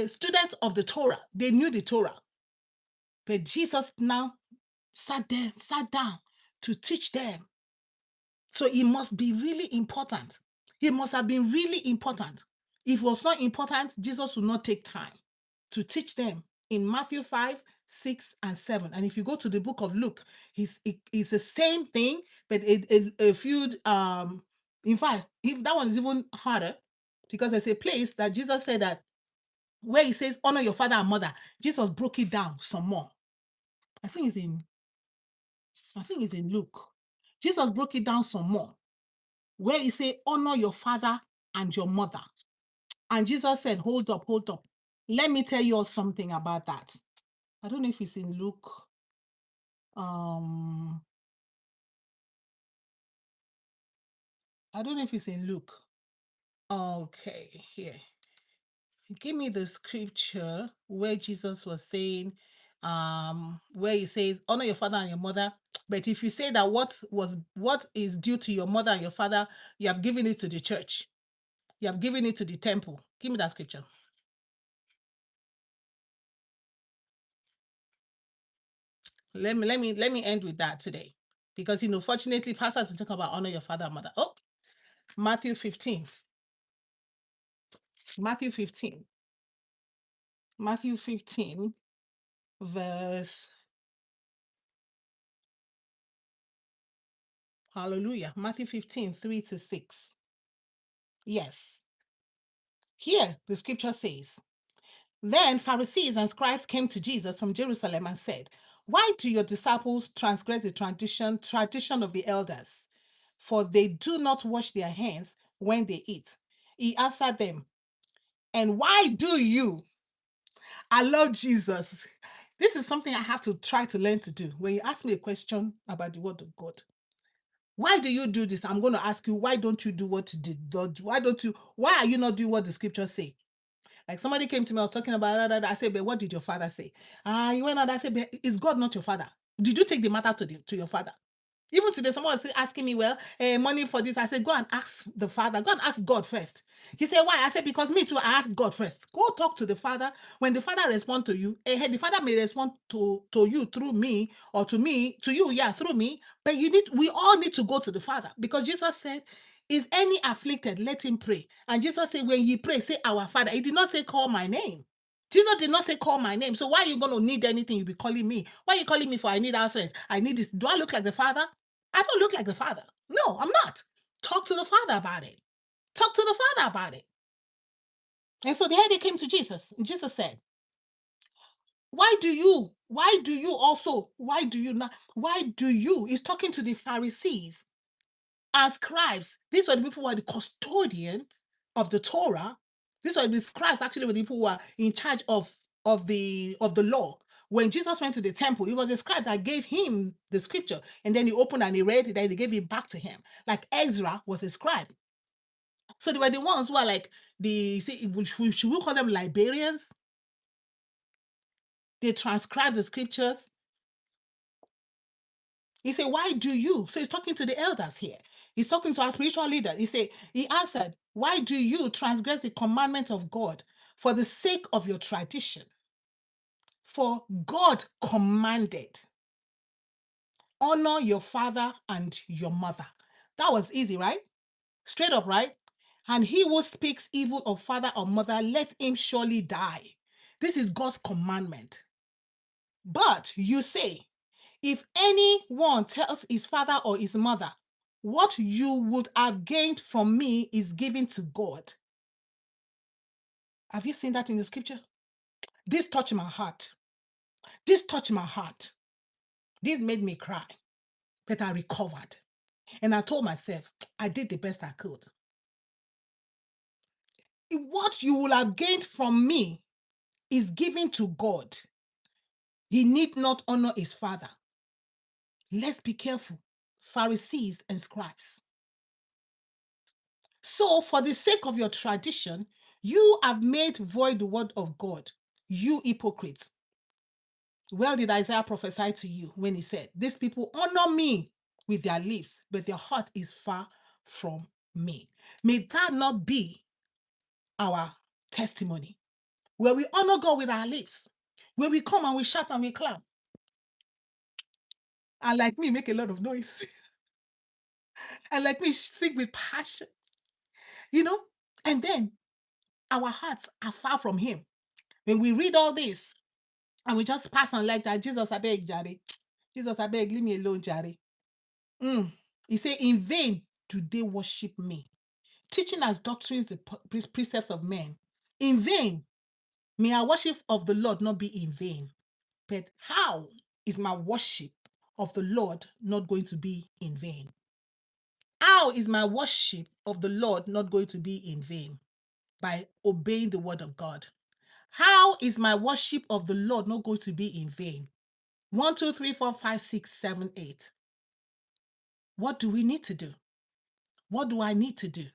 students of the Torah. They knew the Torah. But Jesus now sat down to teach them. So it must be really important. It must have been really important. If it was not important, Jesus would not take time to teach them in Matthew 5, 6, and 7. And if you go to the book of Luke, it's the same thing, but a few, in fact, if that one is even harder, because there's a place that Jesus said that where he says, honor your father and mother, Jesus broke it down some more. I think it's in Luke. Jesus broke it down some more, where he said, honor your father and your mother. And Jesus said, hold up. Let me tell you all something about that. I don't know if it's in Luke. I don't know if it's in Luke. Okay, here. Give me the scripture where Jesus was saying, where he says, honor your father and your mother. But if you say that what is due to your mother and your father, you have given it to the church. You have given it to the temple. Give me that scripture. Let me end with that today, because fortunately, pastors will talk about honor your father and mother. Oh, Matthew 15. Matthew 15, verse. Hallelujah. Matthew 15, 3-6. Yes. Here, the scripture says, then Pharisees and scribes came to Jesus from Jerusalem and said, why do your disciples transgress the tradition of the elders? For they do not wash their hands when they eat. He answered them, and why do you? I love Jesus. This is something I have to try to learn to do. When you ask me a question about the word of God, why do you do this? I'm going to ask you, why don't you do what you did? Why are you not doing what the scriptures say? Like somebody came to me, I was talking about that. I said, but what did your father say? He went on, I said, but is God not your father? Did you take the matter to your father? Even today, someone was asking me, well, money for this. I said, go and ask the Father. Go and ask God first. He said, why? I said, because me too, I asked God first. Go talk to the Father. When the Father responds to you, the Father may respond to you through me, or to you, through me. But we all need to go to the Father, because Jesus said, Is any afflicted? Let him pray. And Jesus said, when you pray, say, Our Father. He did not say, call my name. Jesus did not say, call my name. So why are you going to need anything? You'll be calling me. Why are you calling me for? I need house rent. I need this. Do I look like the Father? I don't look like the Father. No, I'm not. Talk to the Father about it. Talk to the Father about it. And so there they came to Jesus. And Jesus said, why do you he's talking to the Pharisees and scribes. These were the people who were the custodian of the Torah. These were the scribes, actually, were the people who were in charge of the law. When Jesus went to the temple, it was a scribe that gave him the scripture, and then he opened and he read, then he gave it back to him. Like Ezra was a scribe. So they were the ones who are like should we call them librarians? They transcribe the scriptures. He said, why do you? So he's talking to the elders here. He's talking to our spiritual leaders. He answered, why do you transgress the commandment of God for the sake of your tradition? For God commanded, honor your father and your mother. That was easy, right? Straight up, right? And he who speaks evil of father or mother, let him surely die. This is God's commandment. But you say, if anyone tells his father or his mother, what you would have gained from me is given to God. Have you seen that in the scripture? This touched my heart. This touched my heart. This made me cry. But I recovered. And I told myself, I did the best I could. What you will have gained from me is given to God. He need not honor his father. Let's be careful. Pharisees and scribes. So, for the sake of your tradition, you have made void the word of God, you hypocrites. Well did Isaiah prophesy to you when he said, these people honor me with their lips, but their heart is far from me. May that not be our testimony, where we honor God with our lips, where we come and we shout and we clap, and like me, make a lot of noise, and like me, sing with passion, and then our hearts are far from him. When we read all this, and we just pass on like that, Jesus, I beg, Jare. Jesus, I beg, leave me alone, Jare. He said, in vain do they worship me, teaching as doctrines the precepts of men. In vain, may our worship of the Lord not be in vain. But how is my worship of the Lord not going to be in vain? How is my worship of the Lord not going to be in vain? By obeying the word of God. How is my worship of the Lord not going to be in vain? 1, 2, 3, 4, 5, 6, 7, 8. What do we need to do? What do I need to do?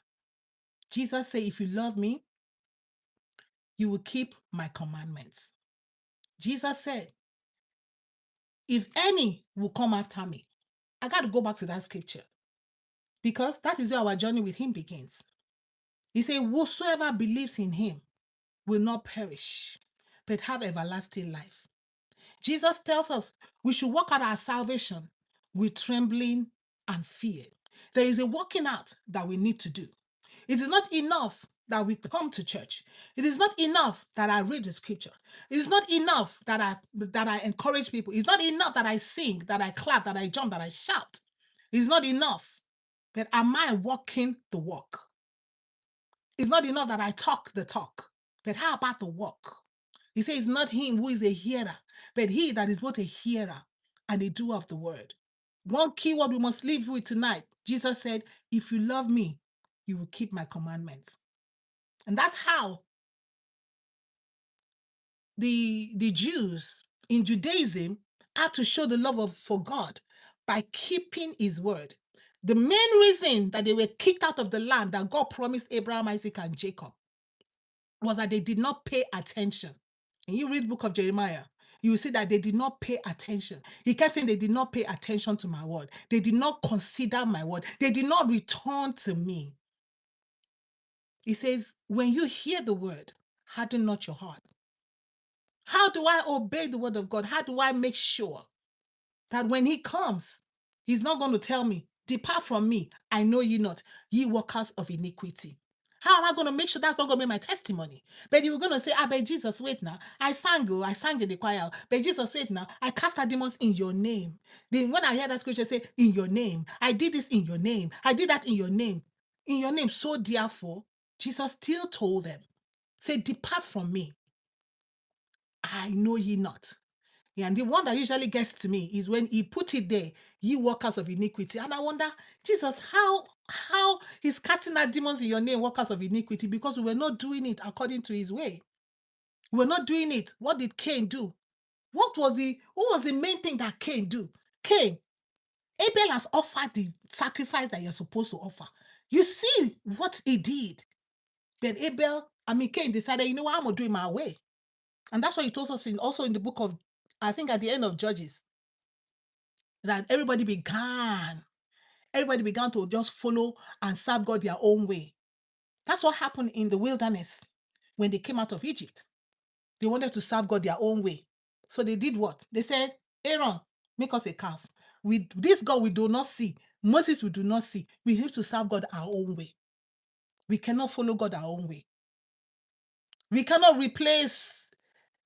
Jesus said, if you love me, you will keep my commandments. Jesus said, if any will come after me, I got to go back to that scripture because that is where our journey with him begins. He said, whosoever believes in him will not perish, but have everlasting life. Jesus tells us we should work out our salvation with trembling and fear. There is a working out that we need to do. It is not enough that we come to church. It is not enough that I read the scripture. It is not enough that I encourage people. It's not enough that I sing, that I clap, that I jump, that I shout. It's not enough. But am I walking the walk? It's not enough that I talk the talk. But how about the walk? He says, it's not him who is a hearer, but he that is both a hearer and a doer of the word. One key word we must leave with tonight. Jesus said, if you love me, you will keep my commandments. And that's how the Jews in Judaism had to show the love for God by keeping his word. The main reason that they were kicked out of the land that God promised Abraham, Isaac, and Jacob was that they did not pay attention. And you read the book of Jeremiah, you will see that they did not pay attention. He kept saying they did not pay attention to my word. They did not consider my word. They did not return to me. He says, when you hear the word, harden not your heart. How do I obey the word of God? How do I make sure that when he comes, he's not going to tell me, Depart from me, I know you not, ye workers of iniquity. How am I going to make sure that's not going to be my testimony? But you were going to say, but Jesus, wait now. I sang in the choir. But Jesus, wait now. I cast out demons in your name. Then when I hear that scripture say, in your name, I did this in your name. I did that in your name. In your name. So therefore, Jesus still told them, say, depart from me. I know ye not. Yeah, and the one that usually gets to me is when he put it there, ye workers of iniquity. And I wonder, Jesus, how he's casting out demons in your name, workers of iniquity, because we were not doing it according to his way. We were not doing it. What did Cain do? What was the main thing that Cain do? Cain, Abel has offered the sacrifice that you're supposed to offer. You see what he did. But Cain decided, you know what, I'm going to do it my way. And that's what he told us also in the book of, I think at the end of Judges, that everybody began to just follow and serve God their own way. That's what happened in the wilderness when they came out of Egypt. They wanted to serve God their own way. So they did what? They said, Aaron, make us a calf. With this God we do not see, Moses we do not see. We have to serve God our own way. We cannot follow God our own way. We cannot replace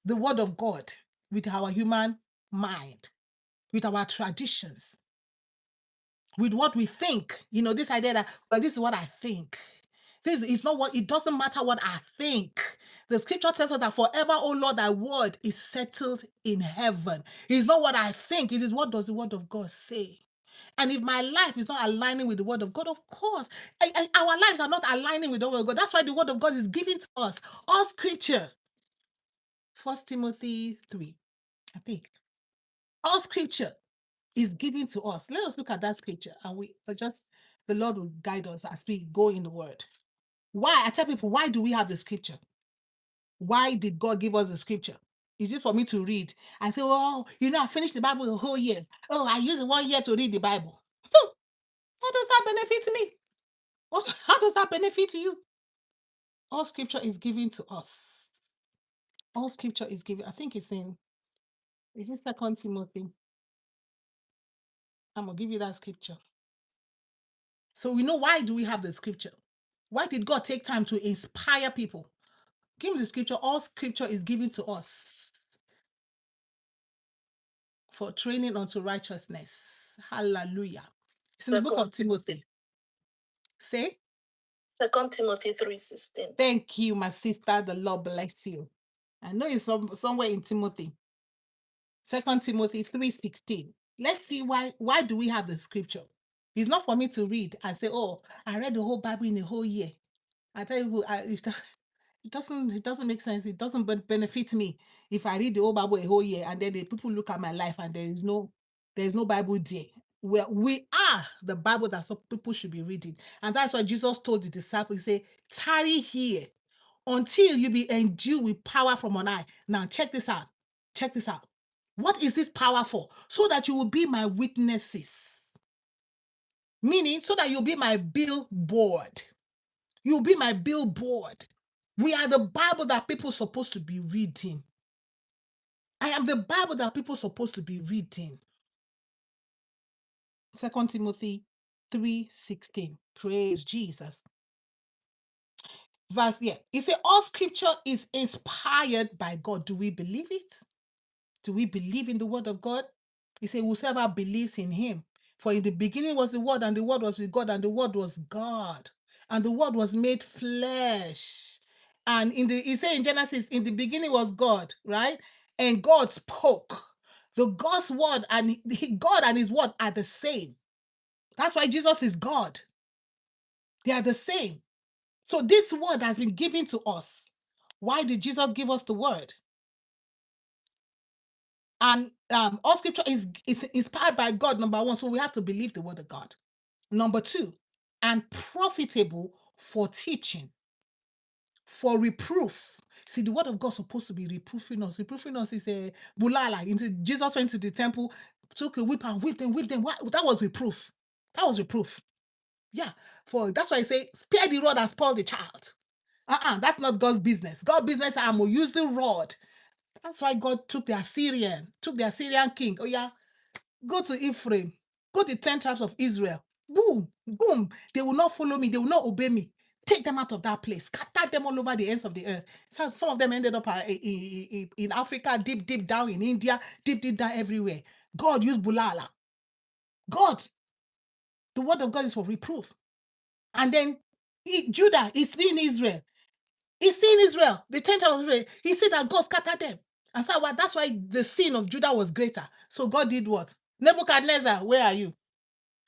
the word of God with our human mind, with our traditions, with what we think. This idea that, well, this is what I think. This is not what, it doesn't matter what I think. The scripture tells us that forever, O Lord, thy word is settled in heaven. It is not what I think. It is what does the word of God say. And if my life is not aligning with the word of God, of course, our lives are not aligning with the word of God. That's why the word of God is given to us. All scripture. 1 Timothy 3, I think. All scripture is given to us. Let us look at that scripture and the Lord will guide us as we go in the word. Why? I tell people, why do we have the scripture? Why did God give us the scripture? Is this for me to read and say, oh, I finished the Bible the whole year. Oh, I used 1 year to read the Bible. How does that benefit me? How does that benefit you? All scripture is given to us. All scripture is given. I think it's in, is it 2 Timothy? I'm going to give you that scripture. So we know, why do we have the scripture? Why did God take time to inspire people? Give me the scripture. All scripture is given to us for training unto righteousness. Hallelujah. It's in the book of Timothy. Say? 2 Timothy 3:16. Thank you, my sister. The Lord bless you. I know it's somewhere in Timothy. 2 Timothy 3:16. Let's see why do we have the scripture? It's not for me to read and say, oh, I read the whole Bible in a whole year. I tell you, it doesn't make sense. It doesn't benefit me if I read the whole Bible a whole year and then the people look at my life and there is no Bible there. We are the Bible that some people should be reading. And that's why Jesus told the disciples, he said, tarry here until you be endued with power from on high. Now check this out. Check this out. What is this power for? So that you will be my witnesses. Meaning, so that you'll be my billboard. You'll be my billboard. We are the Bible that people are supposed to be reading. I am the Bible that people are supposed to be reading. 2 Timothy 3:16. Praise Jesus. Verse, yeah. It says, all scripture is inspired by God. Do we believe it? Do we believe in the word of God? He said, whosoever believes in him. For in the beginning was the word, and the word was with God, and the word was God. And the word was made flesh. And he said in Genesis, in the beginning was God, right? And God spoke. The God's word and God and his word are the same. That's why Jesus is God. They are the same. So this word has been given to us. Why did Jesus give us the word? And all scripture is inspired by God, number one. So we have to believe the word of God. Number two, and profitable for teaching, for reproof. See, the word of God is supposed to be reproofing us. Reproofing us is a bulala. Jesus went to the temple, took a whip and whipped them. That was reproof. That was reproof. Yeah. That's why I say, spare the rod and spoil the child. That's not God's business. God's business, I'm going to use the rod. That's why God took the Assyrian king. Oh yeah, go to Ephraim. Go to 10 tribes of Israel. Boom, boom. They will not follow me. They will not obey me. Take them out of that place. Scatter them all over the ends of the earth. So some of them ended up in Africa, deep, deep down in India, deep, deep down everywhere. God used Bulala. God, the word of God is for reproof. And then Judah is seeing Israel. He's seeing Israel, the 10 tribes of Israel. He said that God scattered them. And so that's why the sin of Judah was greater. So God did what? Nebuchadnezzar, where are you?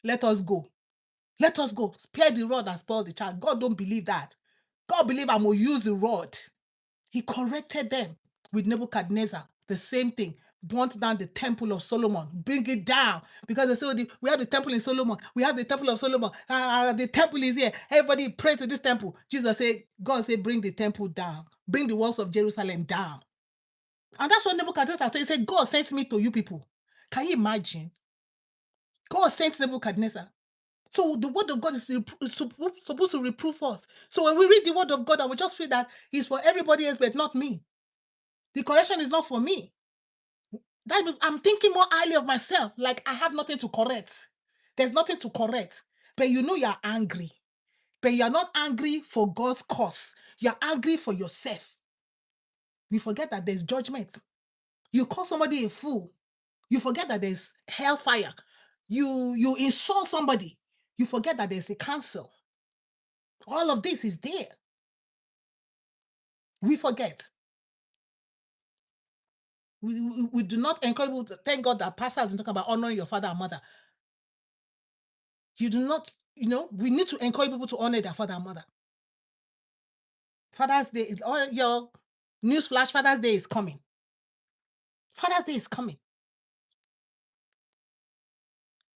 Let us go. Let us go. Spare the rod and spoil the child. God don't believe that. God believe I'm going to use the rod. He corrected them with Nebuchadnezzar. The same thing. Burnt down the temple of Solomon. Bring it down. Because they said, we have the temple in Solomon. We have the temple of Solomon. The temple is here. Everybody pray to this temple. Jesus said, God said, bring the temple down. Bring the walls of Jerusalem down. And that's what Nebuchadnezzar said. He said, God sent me to you people. Can you imagine? God sent Nebuchadnezzar. So the word of God is supposed to reprove us. So when we read the word of God, and we just feel that it's for everybody else, but not me. The correction is not for me. I'm thinking more highly of myself, like I have nothing to correct. There's nothing to correct. But you know you're angry. But you're not angry for God's cause. You're angry for yourself. We forget that there's judgment. You call somebody a fool. You forget that there's hellfire. You insult somebody. You forget that there's a council. All of this is there. We forget. We do not encourage people to thank God that pastor has been talking about honoring your father and mother. You do not, we need to encourage people to honor their father and mother. Father's Day, all your newsflash, Father's Day is coming. Father's Day is coming.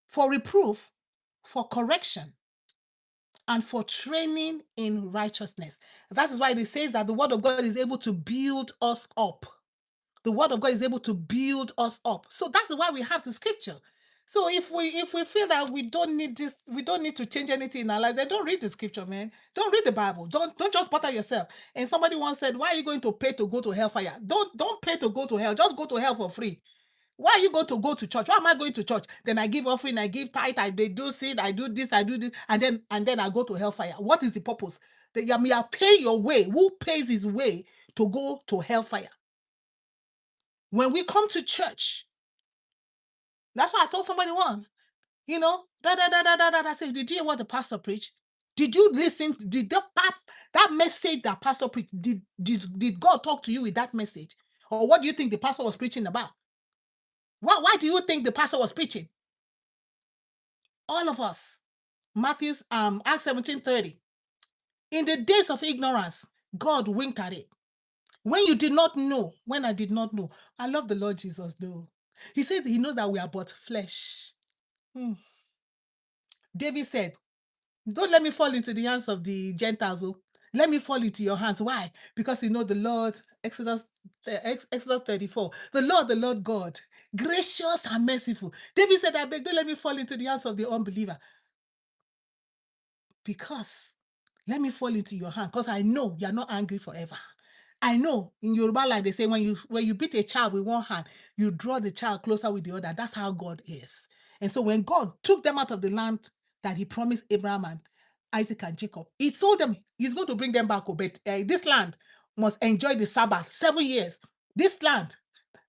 For reproof, for correction, and for training in righteousness. That is why it says that the word of God is able to build us up. The word of God is able to build us up. So that's why we have the scripture. So if we feel that we don't need this, we don't need to change anything in our life, then don't read the scripture, man. Don't read the Bible. Don't just bother yourself. And somebody once said, why are you going to pay to go to hellfire? Don't pay to go to hell. Just go to hell for free. Why are you going to go to church? Why am I going to church? Then I give offering, I give tithe, I do seed, I do this, and then I go to hellfire. What is the purpose? You are paying your way. Who pays his way to go to hellfire? When we come to church, that's why I told somebody once, I said, did you hear what the pastor preached? Did you listen? Did that message that pastor preached, did God talk to you with that message? Or what do you think the pastor was preaching about? Why do you think the pastor was preaching? All of us. Matthew's Acts 17:30. In the days of ignorance, God winked at it. When you did not know, when I did not know, I love the Lord Jesus though. He said he knows that we are but flesh. David said, don't let me fall into the hands of the Gentiles. Let me fall into your hands. Why? Because you know the Lord, Exodus 34, the Lord God, gracious and merciful. David said, I beg, don't let me fall into the hands of the unbeliever. Because let me fall into your hand, because I know you're not angry forever. I know in Yoruba land they say when you beat a child with one hand, you draw the child closer with the other. That's how God is. And so when God took them out of the land that he promised Abraham and Isaac and Jacob, he told them he's going to bring them back. But this land must enjoy the Sabbath 7 years. This land,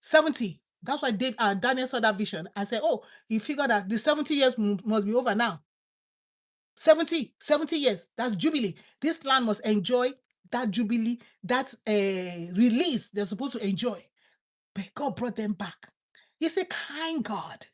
70. That's why Daniel saw that vision and said, oh, he figured that the 70 years must be over now. 70 years. That's Jubilee. This land must enjoy that Jubilee, that release they're supposed to enjoy. But God brought them back. He's a kind God.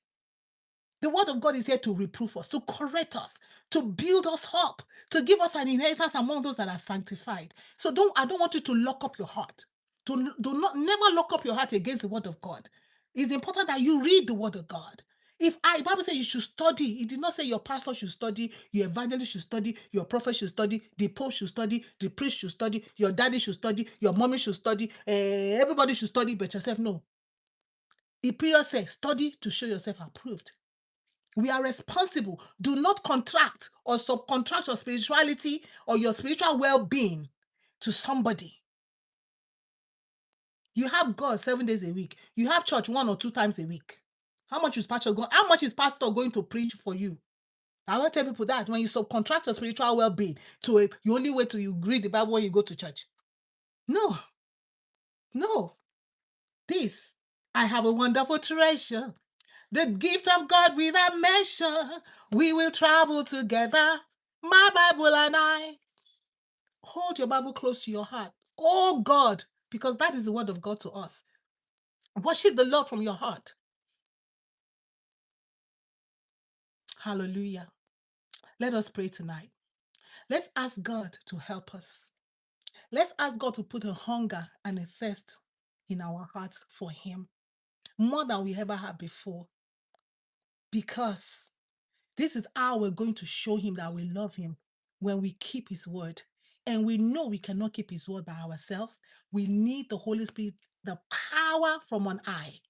The word of God is here to reproof us, to correct us, to build us up, to give us an inheritance among those that are sanctified. So I don't want you to lock up your heart. Never lock up your heart against the word of God. It's important that you read the word of God. The Bible says you should study. It did not say your pastor should study, your evangelist should study, your prophet should study, the pope should study, the priest should study, your daddy should study, your mommy should study, everybody should study, but yourself, no. The period says, study to show yourself approved. We are responsible. Do not contract or subcontract your spirituality or your spiritual well-being to somebody. You have God 7 days a week. You have church 1 or 2 times a week. How much is pastor going to preach for you? I want to tell people that when you subcontract your spiritual well-being you only wait till you read the Bible when you go to church. No, no. This, I have a wonderful treasure, the gift of God without measure. We will travel together, my Bible and I. Hold your Bible close to your heart. Oh God, because that is the word of God to us. Worship the Lord from your heart. Hallelujah. Let us pray tonight. Let's ask God to help us. Let's ask God to put a hunger and a thirst in our hearts for Him, more than we ever had before. Because this is how we're going to show Him that we love Him, when we keep His word. And we know we cannot keep His word by ourselves. We need the Holy Spirit, the power from on high.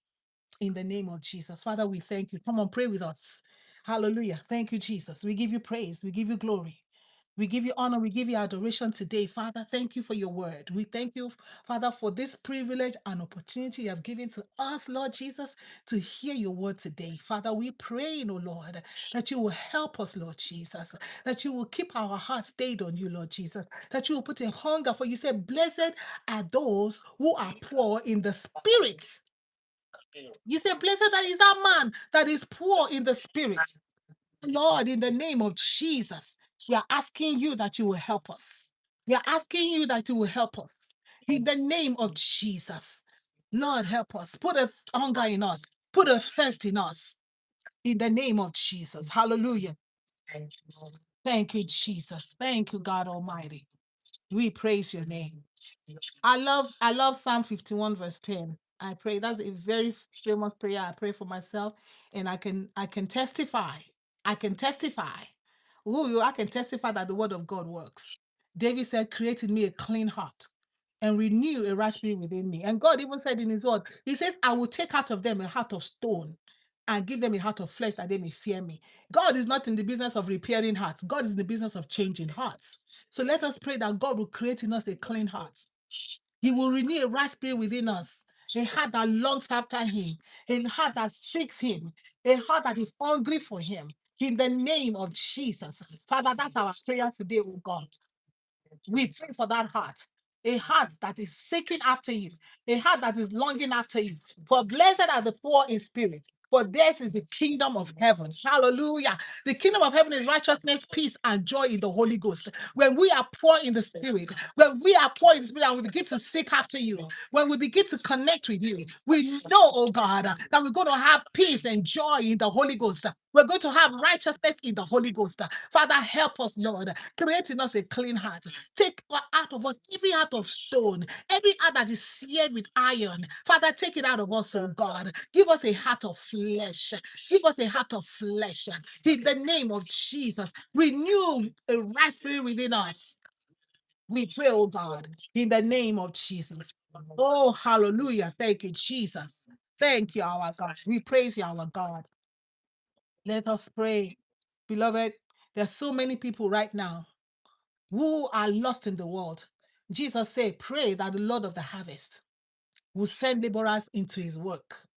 In the name of Jesus. Father, we thank you. Come on, pray with us. Hallelujah. Thank you, Jesus. We give you praise. We give you glory. We give you honor. We give you adoration today. Father, thank you for your word. We thank you, Father, for this privilege and opportunity you have given to us, Lord Jesus, to hear your word today. Father, we pray, oh Lord, that you will help us, Lord Jesus, that you will keep our hearts stayed on you, Lord Jesus, that you will put a hunger for you. Say, blessed are those who are poor in the spirit. You say, blessed is that man that is poor in the spirit. Lord, in the name of Jesus, we are asking you that you will help us. We are asking you that you will help us. In the name of Jesus, Lord, help us. Put a hunger in us. Put a thirst in us. In the name of Jesus. Hallelujah. Thank you, Jesus. Thank you, God Almighty. We praise your name. I love Psalm 51 verse 10. I pray that's a very famous prayer. I pray for myself, and I can testify. I can testify. Ooh, I can testify that the word of God works. David said, "Create in me a clean heart and renew a right spirit within me." And God even said in his word, He says, "I will take out of them a heart of stone and give them a heart of flesh that they may fear me." God is not in the business of repairing hearts. God is in the business of changing hearts. So let us pray that God will create in us a clean heart. He will renew a right spirit within us, a heart that longs after Him, a heart that seeks Him, a heart that is hungry for Him. In the name of Jesus. Father, that's our prayer today, oh God. We pray for that heart that is seeking after you, a heart that is longing after you. For blessed are the poor in spirit, for theirs is the kingdom of heaven. Hallelujah. The kingdom of heaven is righteousness, peace, and joy in the Holy Ghost. When we are poor in the spirit, when we are poor in the spirit and we begin to seek after you, when we begin to connect with you, we know, oh God, that we're going to have peace and joy in the Holy Ghost. We're going to have righteousness in the Holy Ghost. Father, help us, Lord. Create in us a clean heart. Take out of us every heart of stone, every heart that is seared with iron. Father, take it out of us, oh God. Give us a heart of flesh. Give us a heart of flesh. In the name of Jesus, renew a right spirit within us. We pray, oh God, in the name of Jesus. Oh, hallelujah. Thank you, Jesus. Thank you, our God. We praise you, our God. Let us pray. Beloved, there's so many people right now who are lost in the world. Jesus said, pray that the Lord of the harvest will send laborers into his work.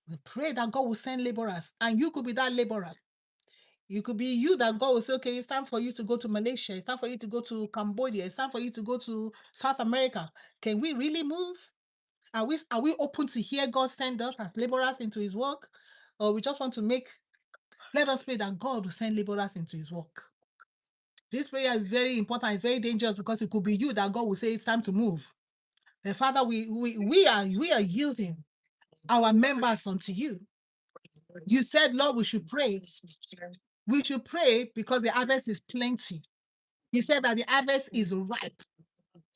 We pray that God will send laborers, and you could be that laborer. You could be you that God will say, okay, it's time for you to go to Malaysia. It's time for you to go to Cambodia. It's time for you to go to South America. Can we really move? Are we open to hear God send us as laborers into his work? Or we just want to let us pray that God will send laborers into his work. This prayer is very important. It's very dangerous because it could be you that God will say it's time to move. And Father, we are yielding our members unto you. You said, Lord, we should pray. We should pray because the harvest is plenty. He said that the harvest is ripe.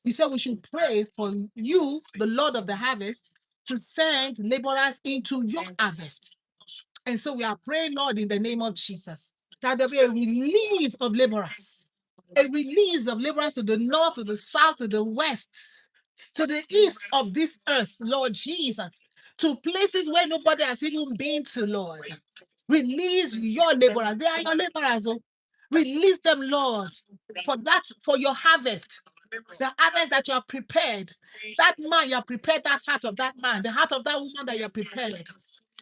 He said we should pray for you, the Lord of the harvest, to send laborers into your harvest. And so we are praying, Lord, in the name of Jesus, that there be a release of laborers, a release of laborers to the north, to the south, to the west, to the east of this earth, Lord Jesus, to places where nobody has even been to, Lord. Release your laborers. They are your laborers. Oh. Release them, Lord, for your harvest. The harvest that you are prepared. That man, you have prepared that heart of that man, the heart of that woman that you are prepared.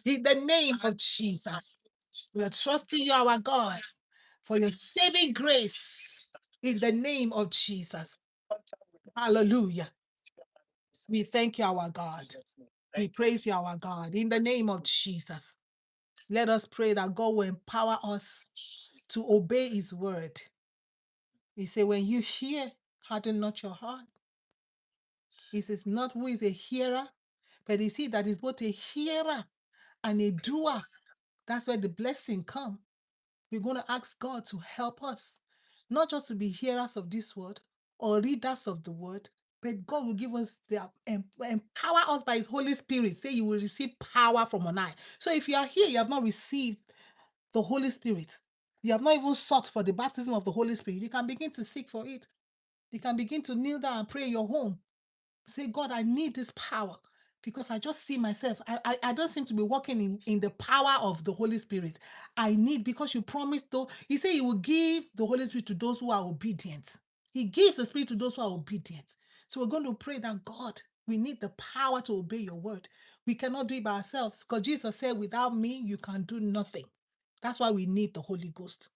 In the name of Jesus. We are trusting you, our God, for your saving grace in the name of Jesus. Hallelujah. We thank you, our God. We praise you, our God, in the name of Jesus. Let us pray that God will empower us to obey his word. He said, when you hear, harden not your heart. He says, not who is a hearer, but he see that is both a hearer and a doer. That's where the blessing comes. We're going to ask God to help us, not just to be hearers of this word or readers of the word, but God will give us empower us by his Holy Spirit. Say you will receive power from on high. So if you are here, you have not received the Holy Spirit, you have not even sought for the baptism of the Holy Spirit, you can begin to seek for it. You can begin to kneel down and pray in your home. Say, God, I need this power because I just see myself. I don't seem to be walking in the power of the Holy Spirit. I need, because you promised, though, he said he will give the Holy Spirit to those who are obedient. He gives the Spirit to those who are obedient. So we're going to pray that, God, we need the power to obey your word. We cannot do it by ourselves because Jesus said, without me, you can do nothing. That's why we need the Holy Ghost.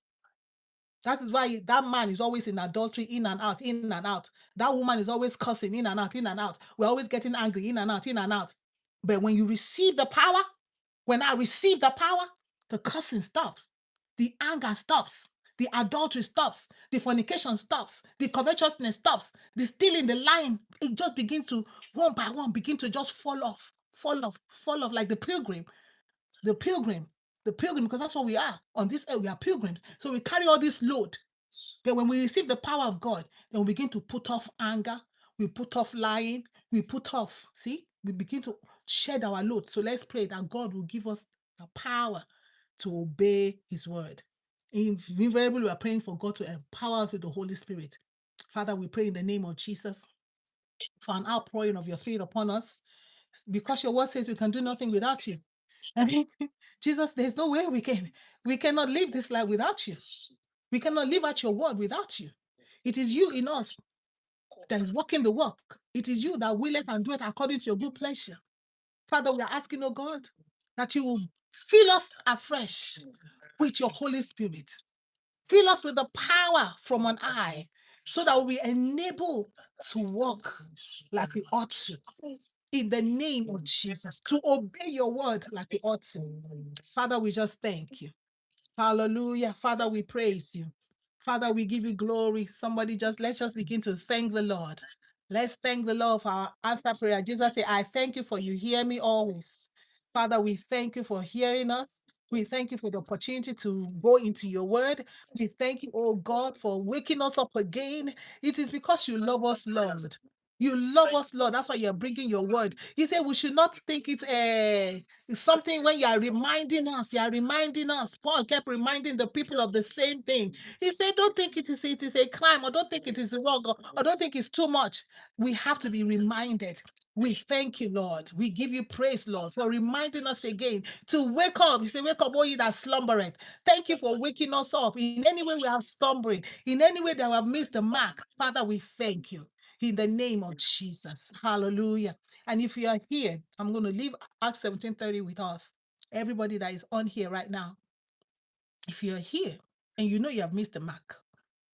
That is why that man is always in adultery, in and out, in and out. That woman is always cursing, in and out, in and out. We're always getting angry, in and out, in and out. But when you receive the power, when I receive the power, the cursing stops, the anger stops, the adultery stops, the fornication stops, the covetousness stops, the stealing, the lying, it just begins to, one by one, begin to just fall off, like the pilgrim. The pilgrim, because that's what we are. On this earth, we are pilgrims. So we carry all this load. But when we receive the power of God, then we begin to put off anger, we put off lying, we put off, we begin to shed our load. So let's pray that God will give us the power to obey his word. Invariably, we are praying for God to empower us with the Holy Spirit. Father, we pray in the name of Jesus for an outpouring of your spirit upon us, because your word says we can do nothing without you. I mean, Jesus, there's no way we cannot live this life without you. We cannot live out your word without you. It is you in us that is working the work. It is you that will it and do it according to your good pleasure. Father, we are asking, oh God, that you will fill us afresh with your Holy Spirit. Fill us with the power from on high so that we'll be enabled to walk like we ought to. In the name of Jesus, to obey your word like we ought to. Father, we just thank you. Hallelujah. Father, we praise you. Father, we give you glory. Let's just begin to thank the Lord. Let's thank the Lord for our answer prayer. Jesus said, I thank you for you hear me always. Father, we thank you for hearing us. We thank you for the opportunity to go into your word. We thank you, oh God, for waking us up again. It is because you love us, Lord. You love us, Lord. That's why you're bringing your word. You say we should not think it's something when you are reminding us. You are reminding us. Paul kept reminding the people of the same thing. He said, don't think it is a crime, or don't think it is wrong, or don't think it's too much. We have to be reminded. We thank you, Lord. We give you praise, Lord, for reminding us again to wake up. You say, wake up, all ye that slumbereth. Thank you for waking us up. In any way we have stumbled, in any way that we have missed the mark, Father, we thank you. In the name of Jesus. Hallelujah. And if you are here, I'm going to leave Acts 17:30 with us. Everybody that is on here right now, if you're here and you know you have missed the mark,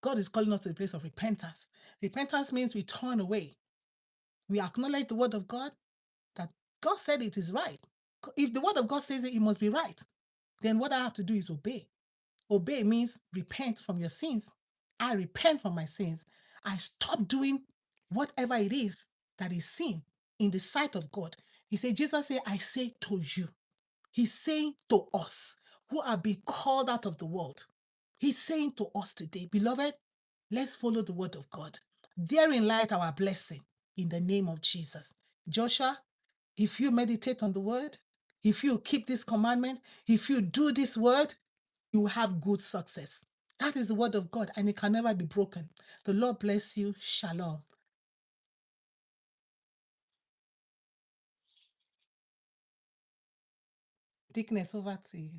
God is calling us to the place of repentance. Repentance means we turn away. We acknowledge the word of God, that God said it is right. If the word of God says it must be right. Then what I have to do is obey. Obey means repent from your sins. I repent from my sins. I stop doing whatever it is that is sin in the sight of God. He said, Jesus said, I say to you. He's saying to us who are being called out of the world. He's saying to us today, beloved, let's follow the word of God. Therein light our blessing in the name of Jesus. Joshua, if you meditate on the word, if you keep this commandment, if you do this word, you will have good success. That is the word of God, and it can never be broken. The Lord bless you. Shalom. Dickness, over to you.